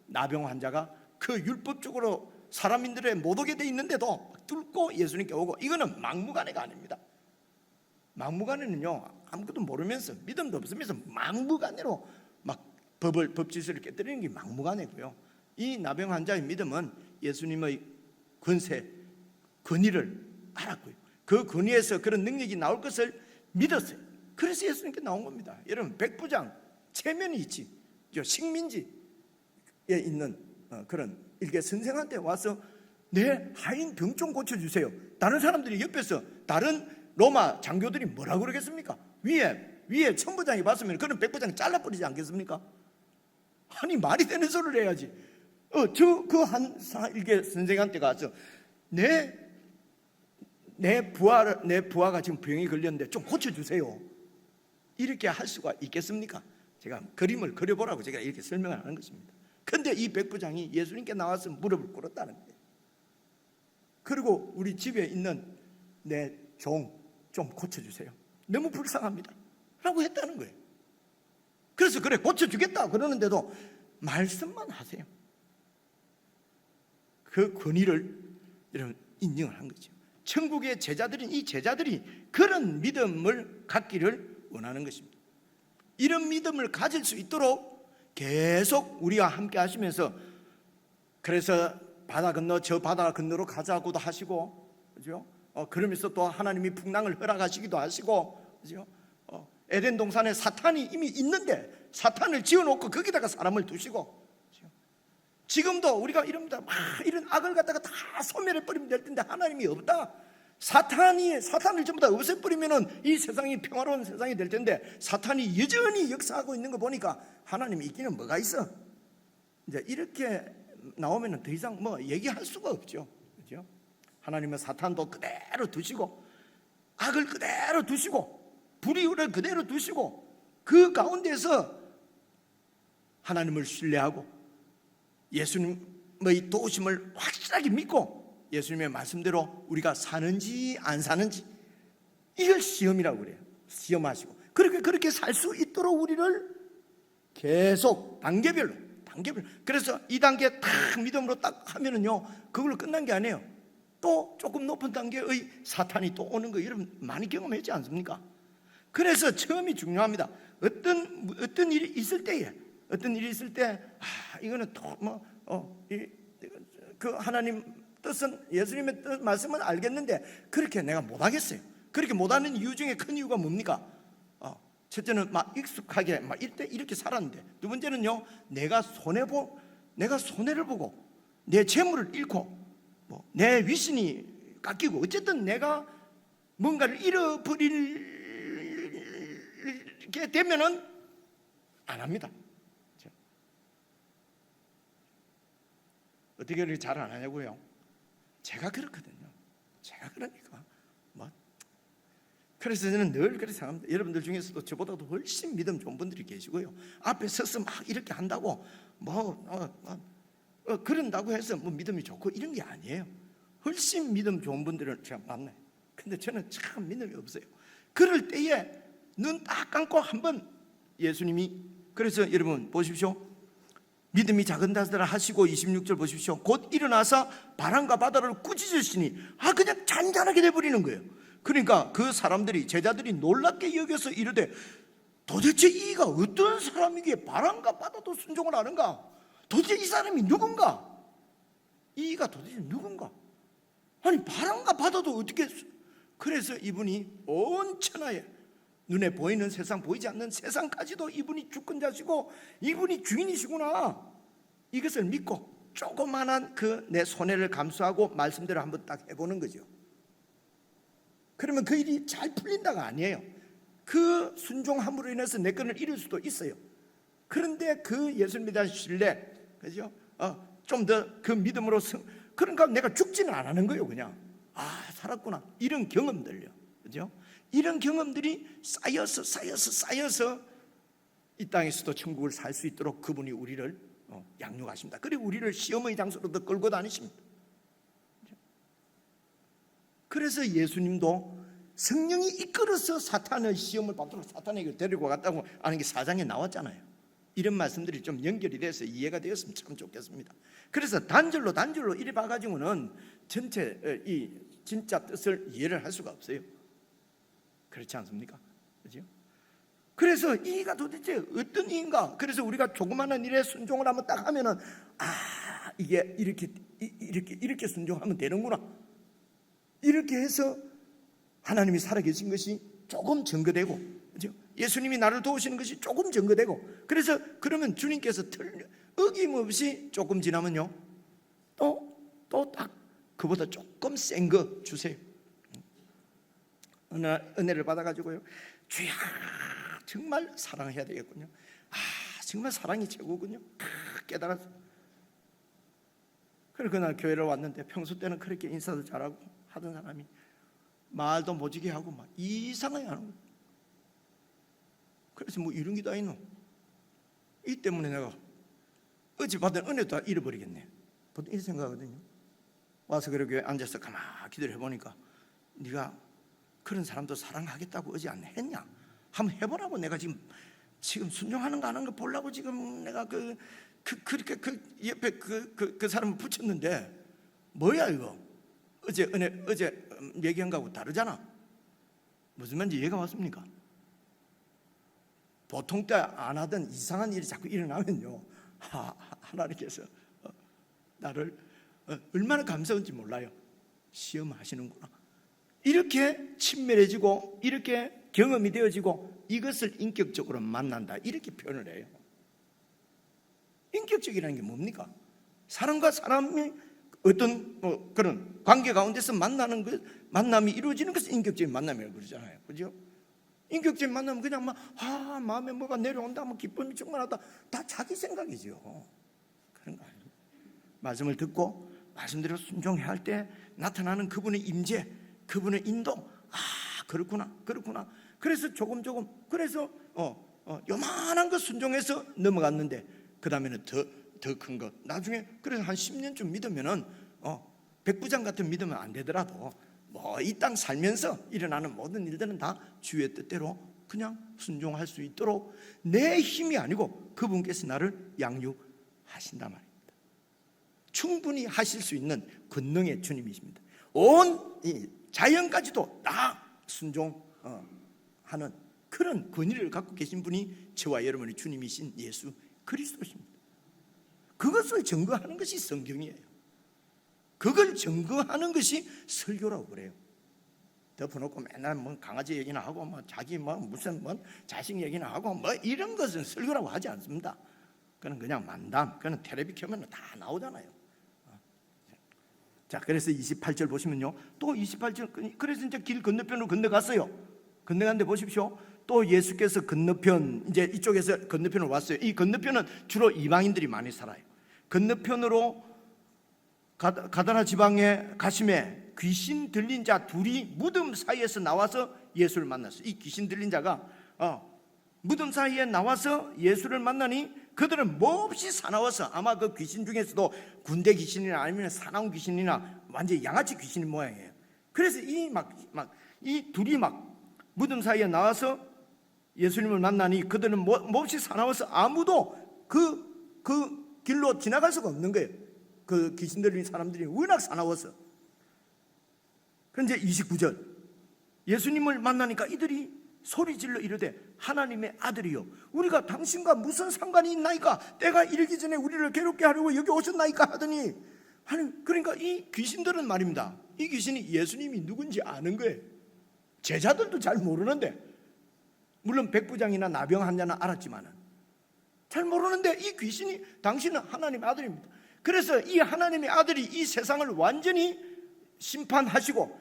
나병 환자가 그 율법적으로 사람인들의 못 오게 돼 있는데도 뚫고 예수님께 오고 이거는 막무가내가 아닙니다. 막무가내는요 아무것도 모르면서 믿음도 없으면서 막무가내로 막 법질서를 깨뜨리는 게 막무가내고요. 이 나병 환자의 믿음은 예수님의 권위를 알았고요. 그 권위에서 그런 능력이 나올 것을 믿었어요. 그래서 예수님께 나온 겁니다. 여러분 백부장 체면이 있지 식민지에 있는 그런 일개 선생한테 와서 내 하인 병 좀 고쳐주세요. 다른 사람들이 옆에서 다른 로마 장교들이 뭐라고 그러겠습니까? 위에 천부장이 봤으면 그런 백부장 잘라버리지 않겠습니까? 아니 말이 되는 소리를 해야지. 한 일개 선생한테 가서 내 부하가 지금 병이 걸렸는데 좀 고쳐주세요. 이렇게 할 수가 있겠습니까? 제가 그림을 그려보라고 제가 이렇게 설명을 하는 것입니다. 근데 이 백부장이 예수님께 나와서 무릎을 꿇었다는 거예요. 그리고 우리 집에 있는 내 종 좀 고쳐주세요. 너무 불쌍합니다 라고 했다는 거예요. 그래서 그래 고쳐주겠다 그러는데도 말씀만 하세요. 그 권위를 여러분 인정을 한 거죠. 천국의 제자들인 이 제자들이 그런 믿음을 갖기를 원하는 것입니다. 이런 믿음을 가질 수 있도록 계속 우리와 함께 하시면서, 그래서 바다 건너 저 바다 건너로 가자고도 하시고, 그죠? 그러면서 또 하나님이 풍랑을 허락하시기도 하시고, 그죠? 에덴 동산에 사탄이 이미 있는데 사탄을 지어놓고 거기다가 사람을 두시고, 그죠? 지금도 우리가 이럽니다. 막 이런 악을 갖다가 다 소멸해 버리면 될 텐데 하나님이 없다. 사탄을 전부 다 없애버리면은 이 세상이 평화로운 세상이 될 텐데 사탄이 여전히 역사하고 있는 거 보니까 하나님이 있기는 뭐가 있어? 이제 이렇게 나오면은 더 이상 뭐 얘기할 수가 없죠. 그죠? 하나님은 사탄도 그대로 두시고 악을 그대로 두시고 불의를 그대로 두시고 그 가운데서 하나님을 신뢰하고 예수님의 도우심을 확실하게 믿고 예수님의 말씀대로 우리가 사는지 안 사는지 이걸 시험이라고 그래요. 시험하시고 그렇게 살 수 있도록 우리를 계속 단계별로 그래서 2단계 딱 믿음으로 딱 하면은요 그걸로 끝난 게 아니에요. 또 조금 높은 단계의 사탄이 또 오는 거 여러분 많이 경험했지 않습니까? 그래서 처음이 중요합니다. 어떤 일이 있을 때에 이거는 그 하나님 뜻은 예수님의 뜻 말씀은 알겠는데 그렇게 내가 못하겠어요. 그렇게 못하는 이유 중에 큰 이유가 뭡니까? 첫째는 막 익숙하게 막 이렇게 살았는데, 두 번째는요 내가 손해를 보고 내 재물을 잃고 내 위신이 깎이고 어쨌든 내가 뭔가를 잃어버리게 되면은 안 합니다. 어떻게 이렇게 잘 안 하냐고요? 제가 그렇거든요. 제가 그러니까 그래서 저는 늘 그렇게 생각합니다. 여러분들 중에서도 저보다도 훨씬 믿음 좋은 분들이 계시고요. 앞에 서서 막 이렇게 한다고 그런다고 해서 믿음이 좋고 이런 게 아니에요. 훨씬 믿음 좋은 분들을 제가 만나요. 근데 저는 참 믿음이 없어요. 그럴 때에 눈 딱 감고 한번 예수님이, 그래서 여러분 보십시오. 믿음이 작은 자들아 하시고 26절 보십시오. 곧 일어나서 바람과 바다를 꾸짖으시니 그냥 잔잔하게 돼버리는 거예요. 그러니까 그 사람들이, 제자들이 놀랍게 여겨서 이르되 도대체 이가 어떤 사람이기에 바람과 바다도 순종을 하는가? 도대체 이 사람이 누군가? 이가 도대체 누군가? 아니 바람과 바다도 어떻게? 그래서 이분이 온 천하에 눈에 보이는 세상, 보이지 않는 세상까지도 이분이 주권자시고 이분이 주인이시구나, 이것을 믿고 조그만한 그 내 손해를 감수하고 말씀대로 한번 딱 해보는 거죠. 그러면 그 일이 잘 풀린다가 아니에요. 그 순종함으로 인해서 내 건을 잃을 수도 있어요. 그런데 그 예수님에 대한 신뢰, 그죠? 좀 더 그 믿음으로 그러니까 내가 죽지는 안 하는 거예요. 그냥 살았구나, 이런 경험들요, 그죠? 이런 경험들이 쌓여서 이 땅에서도 천국을 살 수 있도록 그분이 우리를 양육하십니다. 그리고 우리를 시험의 장소로도 끌고 다니십니다. 그래서 예수님도 성령이 이끌어서 사탄의 시험을 받도록 사탄에게 데리고 갔다고 하는 게 4장에 나왔잖아요. 이런 말씀들이 좀 연결이 돼서 이해가 되었으면 참 좋겠습니다. 그래서 단절로 이래 봐가지고는 전체 이 진짜 뜻을 이해를 할 수가 없어요. 그렇지 않습니까? 그죠? 그래서 이가 도대체 어떤 이인가? 그래서 우리가 조그마한 일에 순종을 한번 딱 하면은 이게 이렇게 순종하면 되는구나. 이렇게 해서 하나님이 살아계신 것이 조금 증거되고, 그죠? 예수님이 나를 도우시는 것이 조금 증거되고, 그래서 그러면 주님께서 어김없이 조금 지나면요 또 딱 그보다 조금 센 거 주세요. 은혜를 받아가지고요, 주야 정말 사랑해야 되겠군요. 정말 사랑이 최고군요. 깨달았어. 그래서 그날 교회를 왔는데 평소 때는 그렇게 인사도 잘하고 하던 사람이 말도 못지게 하고 막 이상하게 하는 거예요. 그래서 뭐 이런 게 다 있노? 이 때문에 내가 어제 받은 은혜도 다 잃어버리겠네. 보통 이렇게 생각하거든요. 와서 그렇게 앉아서 가만히 기도를 해보니까 네가 그런 사람도 사랑하겠다고 어제 안 했냐? 한번 해보라고. 내가 지금 순종하는 거 안 하는 거 보려고 지금 내가 그렇게 옆에 그 사람을 붙였는데 뭐야 이거? 어제 얘기한 거하고 다르잖아. 무슨 말인지 이해가 왔습니까? 보통 때 안 하던 이상한 일이 자꾸 일어나면요, 하나님께서 나를 얼마나 감사한지 몰라요. 시험하시는구나. 이렇게 친밀해지고 이렇게 경험이 되어지고 이것을 인격적으로 만난다, 이렇게 표현을 해요. 인격적이라는 게 뭡니까? 사람과 사람이 어떤 그런 관계 가운데서 만나는 만남이 이루어지는 것을 인격적인 만남이라고 그러잖아요. 그죠? 인격적인 만남은 그냥 마음에 뭐가 내려온다, 기쁨이 충만하다, 다 자기 생각이죠. 그런 거 아니에요. 말씀을 듣고 말씀대로 순종해야 할 때 나타나는 그분의 임재, 그분의 인도. 그렇구나. 그래서 조금 그래서 요만한 거 순종해서 넘어갔는데 그 다음에는 더 큰 것. 나중에 그래서 한 10년쯤 믿으면은 백부장 같은 믿으면 안 되더라도 이 땅 살면서 일어나는 모든 일들은 다 주의 뜻대로 그냥 순종할 수 있도록 내 힘이 아니고 그분께서 나를 양육하신단 말입니다. 충분히 하실 수 있는 권능의 주님이십니다. 온 자연까지도 다 순종하는 그런 권위를 갖고 계신 분이 저와 여러분의 주님이신 예수 그리스도십니다. 그것을 증거하는 것이 성경이에요. 그걸 증거하는 것이 설교라고 그래요. 덮어놓고 맨날 강아지 얘기나 하고 자기 무슨 자식 얘기나 하고 이런 것은 설교라고 하지 않습니다. 그건 그냥 만담. 그건 텔레비 켜면 다 나오잖아요. 자, 그래서 28절 보시면요, 또 28절, 그래서 이제 길 건너편으로 건너갔어요. 건너갔는데 보십시오. 또 예수께서 건너편, 이제 이쪽에서 건너편으로 왔어요. 이 건너편은 주로 이방인들이 많이 살아요. 건너편으로 가다나 지방에 가심에 귀신 들린 자 둘이 무덤 사이에서 나와서 예수를 만났어요. 이 귀신 들린 자가 무덤 사이에 나와서 예수를 만나니 그들은 몹시 사나워서, 아마 그 귀신 중에서도 군대 귀신이나 아니면 사나운 귀신이나 완전히 양아치 귀신 모양이에요. 그래서 이 둘이 무덤 사이에 나와서 예수님을 만나니 그들은 몹시 사나워서 아무도 그 길로 지나갈 수가 없는 거예요. 그 귀신 들린 사람들이 워낙 사나워서. 그런데 29절, 예수님을 만나니까 이들이 소리질러 이르되 하나님의 아들이요, 우리가 당신과 무슨 상관이 있나이까? 때가 이르기 전에 우리를 괴롭게 하려고 여기 오셨나이까? 하더니, 그러니까 이 귀신들은 말입니다, 이 귀신이 예수님이 누군지 아는 거예요. 제자들도 잘 모르는데, 물론 백부장이나 나병 환자는 알았지만은 잘 모르는데 이 귀신이 당신은 하나님의 아들입니다. 그래서 이 하나님의 아들이 이 세상을 완전히 심판하시고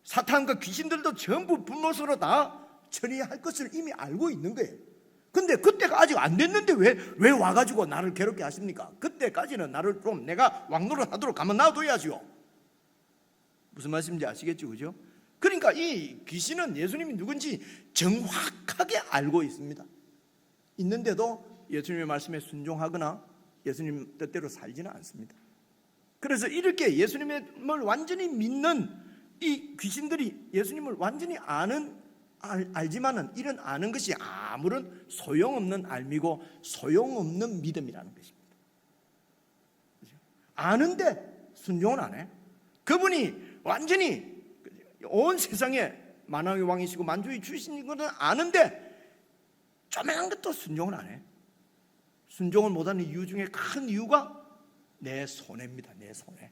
사탄과 귀신들도 전부 분노서로 다 처리할 것을 이미 알고 있는 거예요. 근데 그때가 아직 안 됐는데 왜 와가지고 나를 괴롭게 하십니까? 그때까지는 나를 좀 내가 왕노릇 하도록 가만 놔둬야죠. 무슨 말씀인지 아시겠죠? 그죠? 그러니까 이 귀신은 예수님이 누군지 정확하게 알고 있습니다. 있는데도 예수님의 말씀에 순종하거나 예수님 뜻대로 살지는 않습니다. 그래서 이렇게 예수님을 완전히 믿는 이 귀신들이 예수님을 완전히 알지만은 이런 아는 것이 아무런 소용없는 알미고 소용없는 믿음이라는 것입니다. 아는데 순종은 안 해. 그분이 완전히 온 세상에 만왕의 왕이시고 만주의 주신 것은 아는데 조그만 것도 순종을 안 해. 순종을 못하는 이유 중에 큰 이유가 내 손해입니다. 내 손해.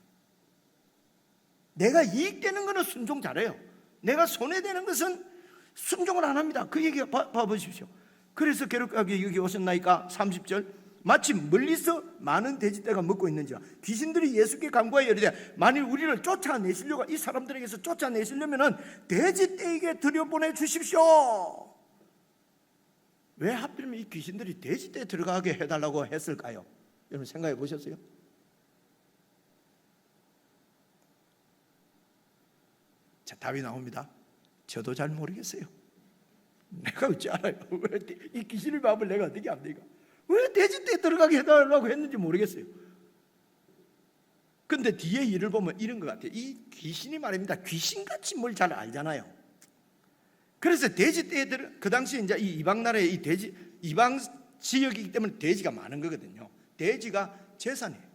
내가 이익되는 것은 순종 잘해요. 내가 손해되는 것은 순종을 안 합니다. 그 얘기 봐보십시오. 그래서 괴롭게 여기 오셨나이까? 30절, 마침 멀리서 많은 돼지떼가 먹고 있는지라 귀신들이 예수께 간구하여 이르되 만일 우리를 쫓아내시려고, 이 사람들에게서 쫓아내시려면 돼지떼에게 들여보내 주십시오. 왜 하필이면 이 귀신들이 돼지떼에 들어가게 해달라고 했을까요? 여러분 생각해 보셨어요? 자, 답이 나옵니다. 저도 잘 모르겠어요. 내가 어찌 알아요? 이 귀신의 마음을 내가 어떻게 압니까? 왜 돼지떼 들어가게 해달라고 했는지 모르겠어요. 근데 뒤에 일을 보면 이런 것 같아요. 이 귀신이 말입니다. 귀신같이 뭘 잘 알잖아요. 그래서 돼지떼에 그 당시에 이제 이 이방 나라의 이 돼지, 이방 지역이기 때문에 돼지가 많은 거거든요. 돼지가 재산이에요.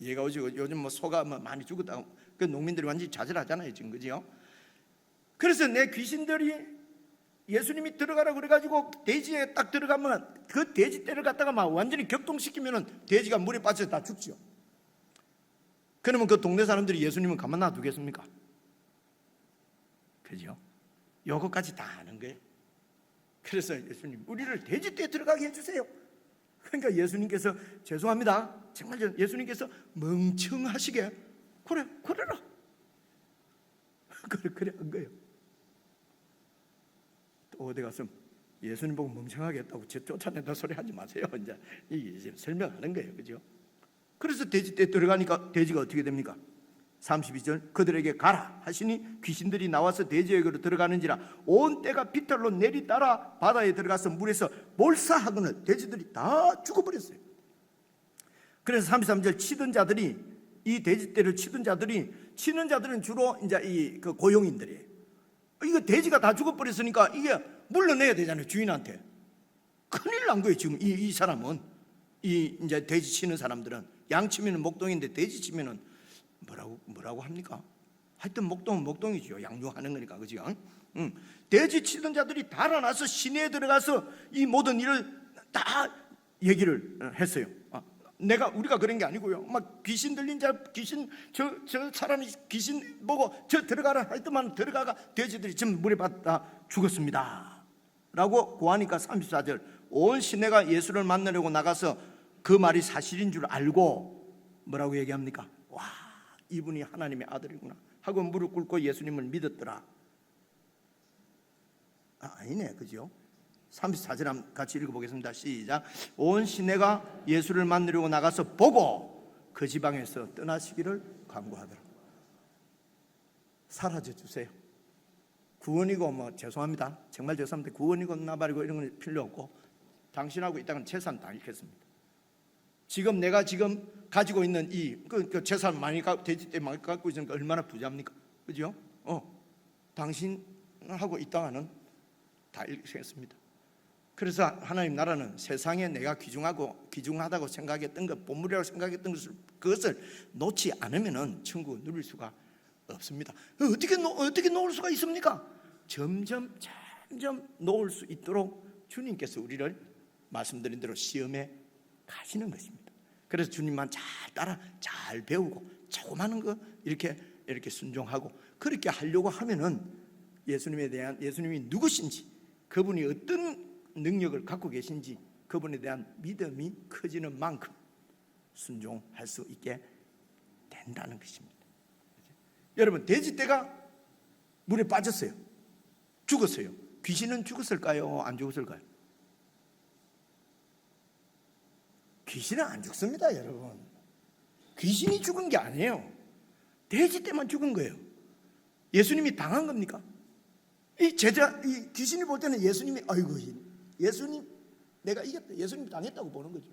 얘가 요즘 뭐 소가 뭐 많이 죽었다고 그 농민들이 완전히 좌절하잖아요 지금, 그죠? 그래서 내 귀신들이 예수님이 들어가라고 그래가지고 돼지에 딱 들어가면 그 돼지떼를 갖다가 막 완전히 격동시키면은 돼지가 물에 빠져서 다 죽죠. 그러면 그 동네 사람들이 예수님은 가만 놔두겠습니까? 그죠? 요거까지 다 아는 거예요. 그래서 예수님, 우리를 돼지떼에 들어가게 해주세요. 그러니까 예수님께서 죄송합니다. 정말 예수님께서 멍청하시게 그래라. 그래 한 거예요. 또 어디 가서 예수님 보고 멍청하게 했다고 쫓아낸다 소리 하지 마세요. 이제 설명하는 거예요, 그죠? 그래서 돼지떼에 들어가니까 돼지가 어떻게 됩니까? 32절, 그들에게 가라 하시니 귀신들이 나와서 돼지에게로 들어가는지라 온 떼가 비탈로 내리 따라 바다에 들어가서 물에서 몰사하거늘 돼지들이 다 죽어버렸어요. 그래서 33절, 치던 자들이 이 돼지떼를 치는 자들은 주로 이제 그 고용인들이에요. 이거 돼지가 다 죽어버렸으니까 이게 물러내야 되잖아요, 주인한테. 큰일 난 거예요 지금 이 사람은. 이 이제 돼지 치는 사람들은 양 치면은 목동인데 돼지 치면은 뭐라고 합니까? 하여튼 목동은 목동이죠. 양육하는 거니까, 그죠? 돼지 치던 자들이 달아나서 시내에 들어가서 이 모든 일을 다 얘기를 했어요. 우리가 그런 게 아니고요. 막 귀신 들린 자, 저 사람이 귀신 보고 저 들어가라 할 때만 들어가가 돼지들이 전부 물에 빠져 죽었습니다 라고 고하니까 34절, 온 시내가 예수를 만나려고 나가서 그 말이 사실인 줄 알고 뭐라고 얘기합니까? 와, 이분이 하나님의 아들이구나 하고 무릎 꿇고 예수님을 믿었더라. 아니네, 그죠? 34절 같이 읽어보겠습니다. 시작. 온 시내가 예수를 만나려고 나가서 보고 그 지방에서 떠나시기를 간구하더라. 사라져 주세요. 구원이고 뭐 죄송합니다. 정말 죄송합니다. 구원이고 나발이고 이런 건 필요 없고 당신하고 이 땅은 재산 다 잃겠습니다. 지금 내가 지금 가지고 있는 그 재산 많이 돼지떼 많이 갖고 있으니까 얼마나 부자입니까? 그죠? 당신하고 이 땅은 다 잃겠습니다. 그래서 하나님 나라는 세상에 내가 귀중하다고 생각했던 것, 본물이라고 생각했던 그것을 놓지 않으면은 천국을 누릴 수가 없습니다. 어떻게 놓을 수가 있습니까? 점점 놓을 수 있도록 주님께서 우리를 말씀드린 대로 시험에 가시는 것입니다. 그래서 주님만 잘 배우고 조그마한 거 이렇게 순종하고 그렇게 하려고 하면은 예수님이 누구신지, 그분이 어떤 능력을 갖고 계신지, 그분에 대한 믿음이 커지는 만큼 순종할 수 있게 된다는 것입니다. 여러분, 돼지떼가 물에 빠졌어요. 죽었어요. 귀신은 죽었을까요? 안 죽었을까요? 귀신은 안 죽습니다, 여러분. 귀신이 죽은 게 아니에요. 돼지떼만 죽은 거예요. 예수님이 당한 겁니까? 이 귀신이 볼 때는 예수님이 예수님 내가 이겼다, 예수님이 당했다고 보는 거죠.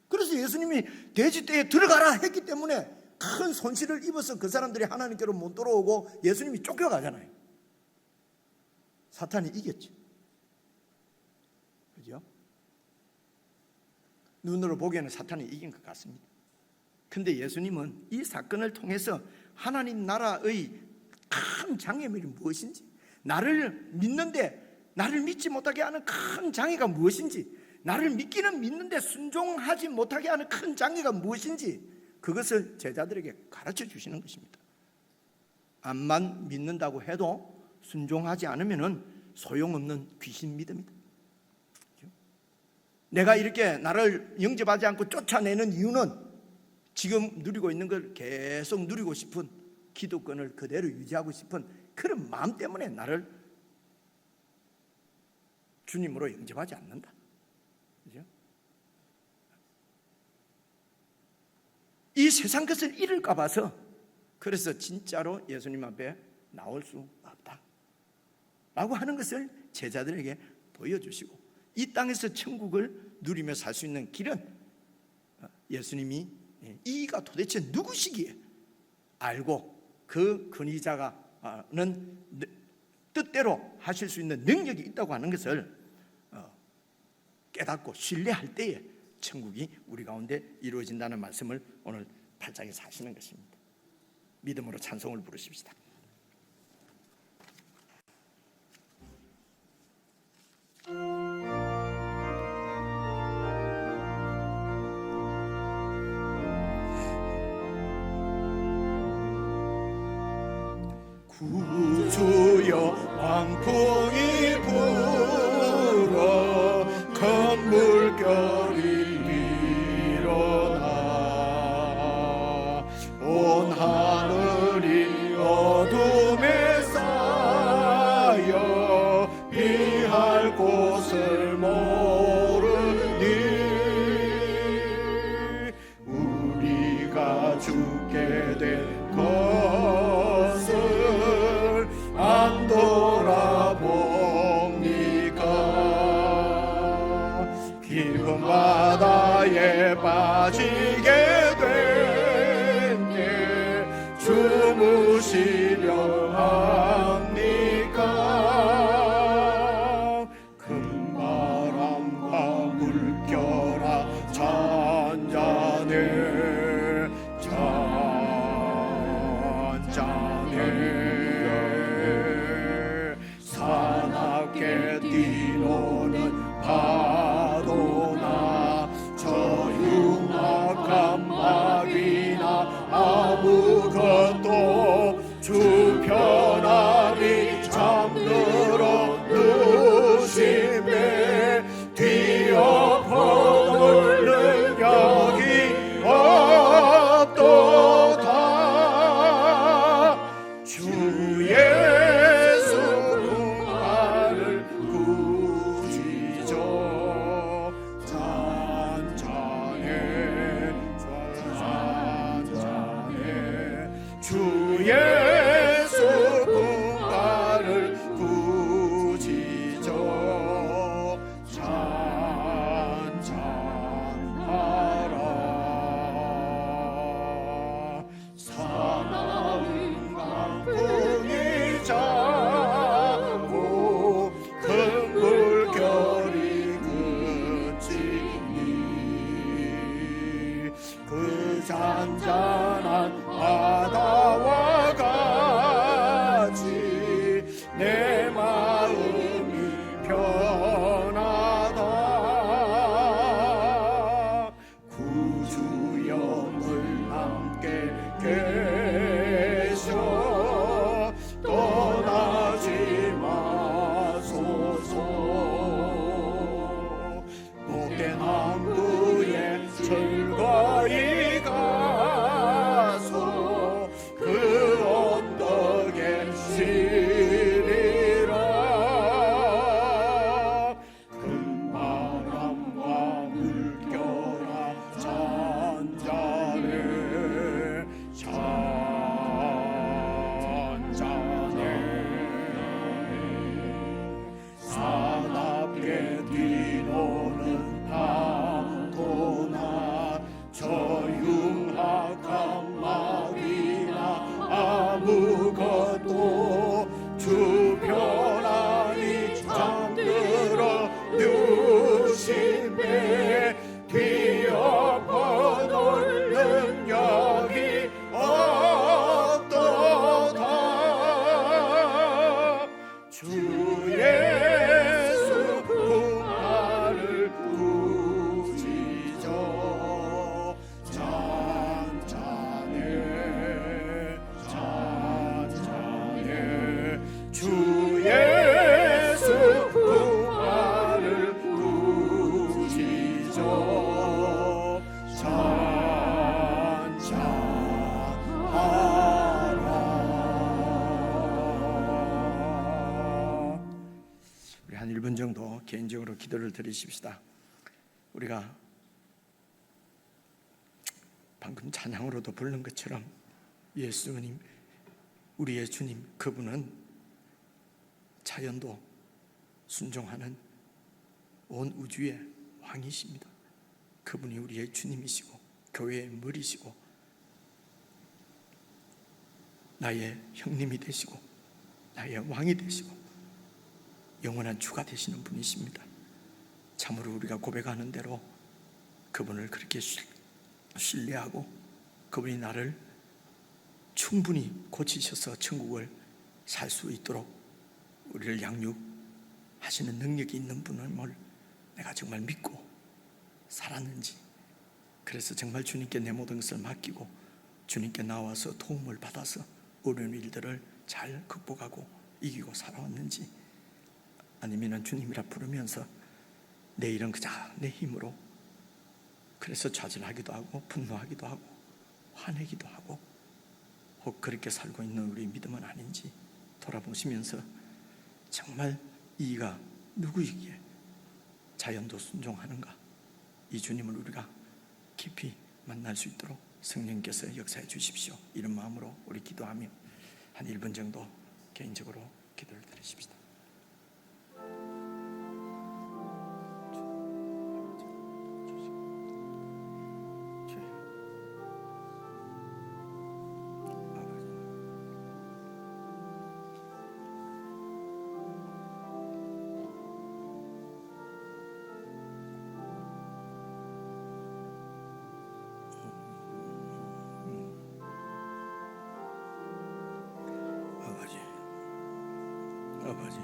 그래서 예수님이 돼지떼에 들어가라 했기 때문에 큰 손실을 입어서 그 사람들이 하나님께로 못 돌아오고 예수님이 쫓겨가잖아요. 사탄이 이겼죠. 그죠? 눈으로 보기에는 사탄이 이긴 것 같습니다. 근데 예수님은 이 사건을 통해서 하나님 나라의 큰 장애물이 무엇인지, 나를 믿는데 나를 믿지 못하게 하는 큰 장애가 무엇인지, 나를 믿기는 믿는데 순종하지 못하게 하는 큰 장애가 무엇인지, 그것을 제자들에게 가르쳐 주시는 것입니다. 암만 믿는다고 해도 순종하지 않으면 소용없는 귀신 믿음이다. 내가 이렇게 나를 영접하지 않고 쫓아내는 이유는 지금 누리고 있는 걸 계속 누리고 싶은, 기독권을 그대로 유지하고 싶은 그런 마음 때문에 나를 주님으로 영접하지 않는다. 그죠? 이 세상 것을 잃을까 봐서, 그래서 진짜로 예수님 앞에 나올 수 없다 라고 하는 것을 제자들에게 보여주시고 이 땅에서 천국을 누리며 살 수 있는 길은 예수님이 이가 도대체 누구시기에 알고 그 근위자가는 뜻대로 하실 수 있는 능력이 있다고 하는 것을 깨닫고 신뢰할 때에 천국이 우리 가운데 이루어진다는 말씀을 오늘 8장에서 하시는 것입니다. 믿음으로 찬송을 부르십시다. 구주여 광풍이 불어 큰 물결이 일어나 온 하늘이 어둠에 쌓여 피할 곳을 모르니 우리가 죽게 될 것을 안 돌아봅니까? 깊은 바다에 빠지게 된게 주무시려 합니까? 큰 바람과 물결아 잔잔해 사납게 뛰노는 파도나 저 흉악한 마귀나 아무것도 주 편안히 잠들어 누심에 뒤엎어 능력이 없도다. 주 예수 나를 구지죠. 잔잔해 주 예수 나를 구지죠. 잔잔하라. 사나운 강풍이 자고 큰 물결이 그치니 그 잔잔한 바다와 같이 내 마음이 편하다. 구주여 늘 함께 계셔 떠나지 마소서. 복된 항구에 즐거이 가서 그 언덕에 쉬리라. 큰 바람과 물결아 잔잔해 사납게 뛰노는 파도나 저 흉악한 마귀나 아무것도 주 편안히 잠들어 누심에 뒤엎어 놓는 능력이 없도다. 주 예수 나를 구지죠. 잔잔해 주 예수 나를 구지죠. 잔잔하라. 우리 한 1분 정도 개인적으로 기도를 드리십시다. 우리가 방금 찬양으로도 부른 것처럼 예수님, 우리의 주님, 그분은 자연도 순종하는 온 우주의 왕이십니다. 그분이 우리의 주님이시고 교회의 머리시고 나의 형님이 되시고 나의 왕이 되시고 영원한 주가 되시는 분이십니다. 참으로 우리가 고백하는 대로 그분을 그렇게 신뢰하고 그분이 나를 충분히 고치셔서 천국을 살 수 있도록 우리를 양육하시는 능력이 있는 분을 내가 정말 믿고 살았는지, 그래서 정말 주님께 내 모든 것을 맡기고 주님께 나와서 도움을 받아서 어려운 일들을 잘 극복하고 이기고 살아왔는지, 아니면 주님이라 부르면서 내 일은 그저 내 힘으로 그래서 좌절하기도 하고 분노하기도 하고 화내기도 하고 혹 그렇게 살고 있는 우리 믿음은 아닌지 돌아보시면서 정말 이가 누구이기에 자연도 순종하는가, 이 주님을 우리가 깊이 만날 수 있도록 성령께서 역사해 주십시오. 이런 마음으로 우리 기도하며 한 1분 정도 개인적으로 기도를 드리십시다. 아버지,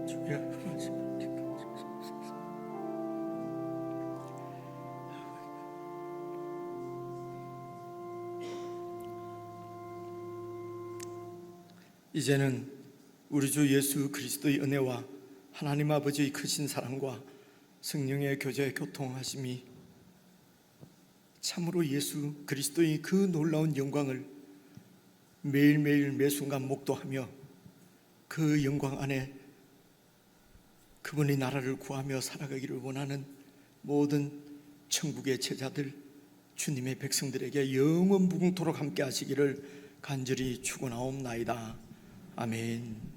주여 아버지, 이제는 우리 주 예수 그리스도의 은혜와 하나님 아버지의 크신 사랑과 성령의 교제 교통하심이 참으로 예수 그리스도의 그 놀라운 영광을 매일매일 매순간 목도하며 그 영광 안에 그분의 나라를 구하며 살아가기를 원하는 모든 천국의 제자들, 주님의 백성들에게 영원 무궁토록 함께 하시기를 간절히 축원하옵나이다. 아멘.